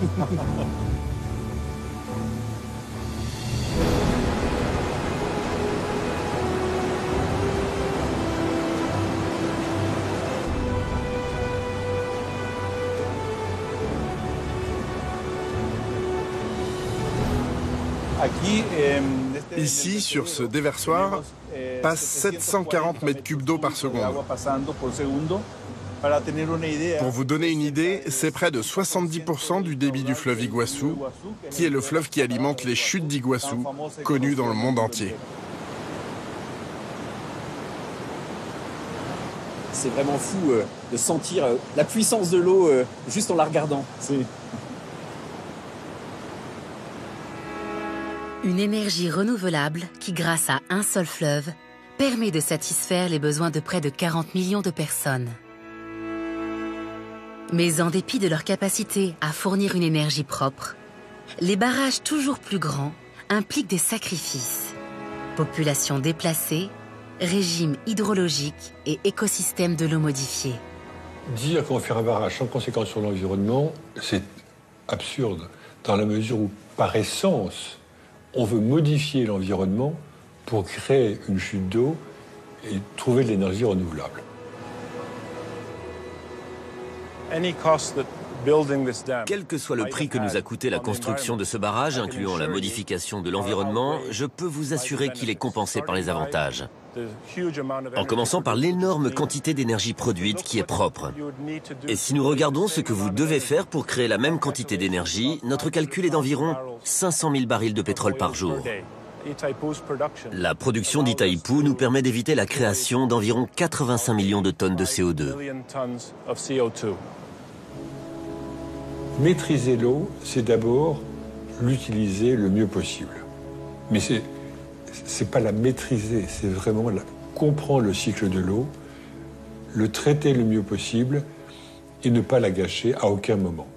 Ici, sur ce déversoir, passe 740 mètres cubes d'eau par seconde. Pour vous donner une idée, c'est près de 70% du débit du fleuve Iguaçu, qui est le fleuve qui alimente les chutes d'Iguaçu, connues dans le monde entier. C'est vraiment fou de sentir la puissance de l'eau juste en la regardant. Une énergie renouvelable qui, grâce à un seul fleuve, permet de satisfaire les besoins de près de 40 millions de personnes. Mais en dépit de leur capacité à fournir une énergie propre, les barrages toujours plus grands impliquent des sacrifices. Population déplacée, régime hydrologique et écosystème de l'eau modifié. Dire qu'on fait un barrage sans conséquence sur l'environnement, c'est absurde, dans la mesure où, par essence, on veut modifier l'environnement pour créer une chute d'eau et trouver de l'énergie renouvelable. Quel que soit le prix que nous a coûté la construction de ce barrage, incluant la modification de l'environnement, je peux vous assurer qu'il est compensé par les avantages. En commençant par l'énorme quantité d'énergie produite qui est propre. Et si nous regardons ce que vous devez faire pour créer la même quantité d'énergie, notre calcul est d'environ 500 000 barils de pétrole par jour. La production d'Itaipú nous permet d'éviter la création d'environ 85 millions de tonnes de CO2. Maîtriser l'eau, c'est d'abord l'utiliser le mieux possible. Mais c'est pas la maîtriser, c'est vraiment comprendre le cycle de l'eau, le traiter le mieux possible et ne pas la gâcher à aucun moment.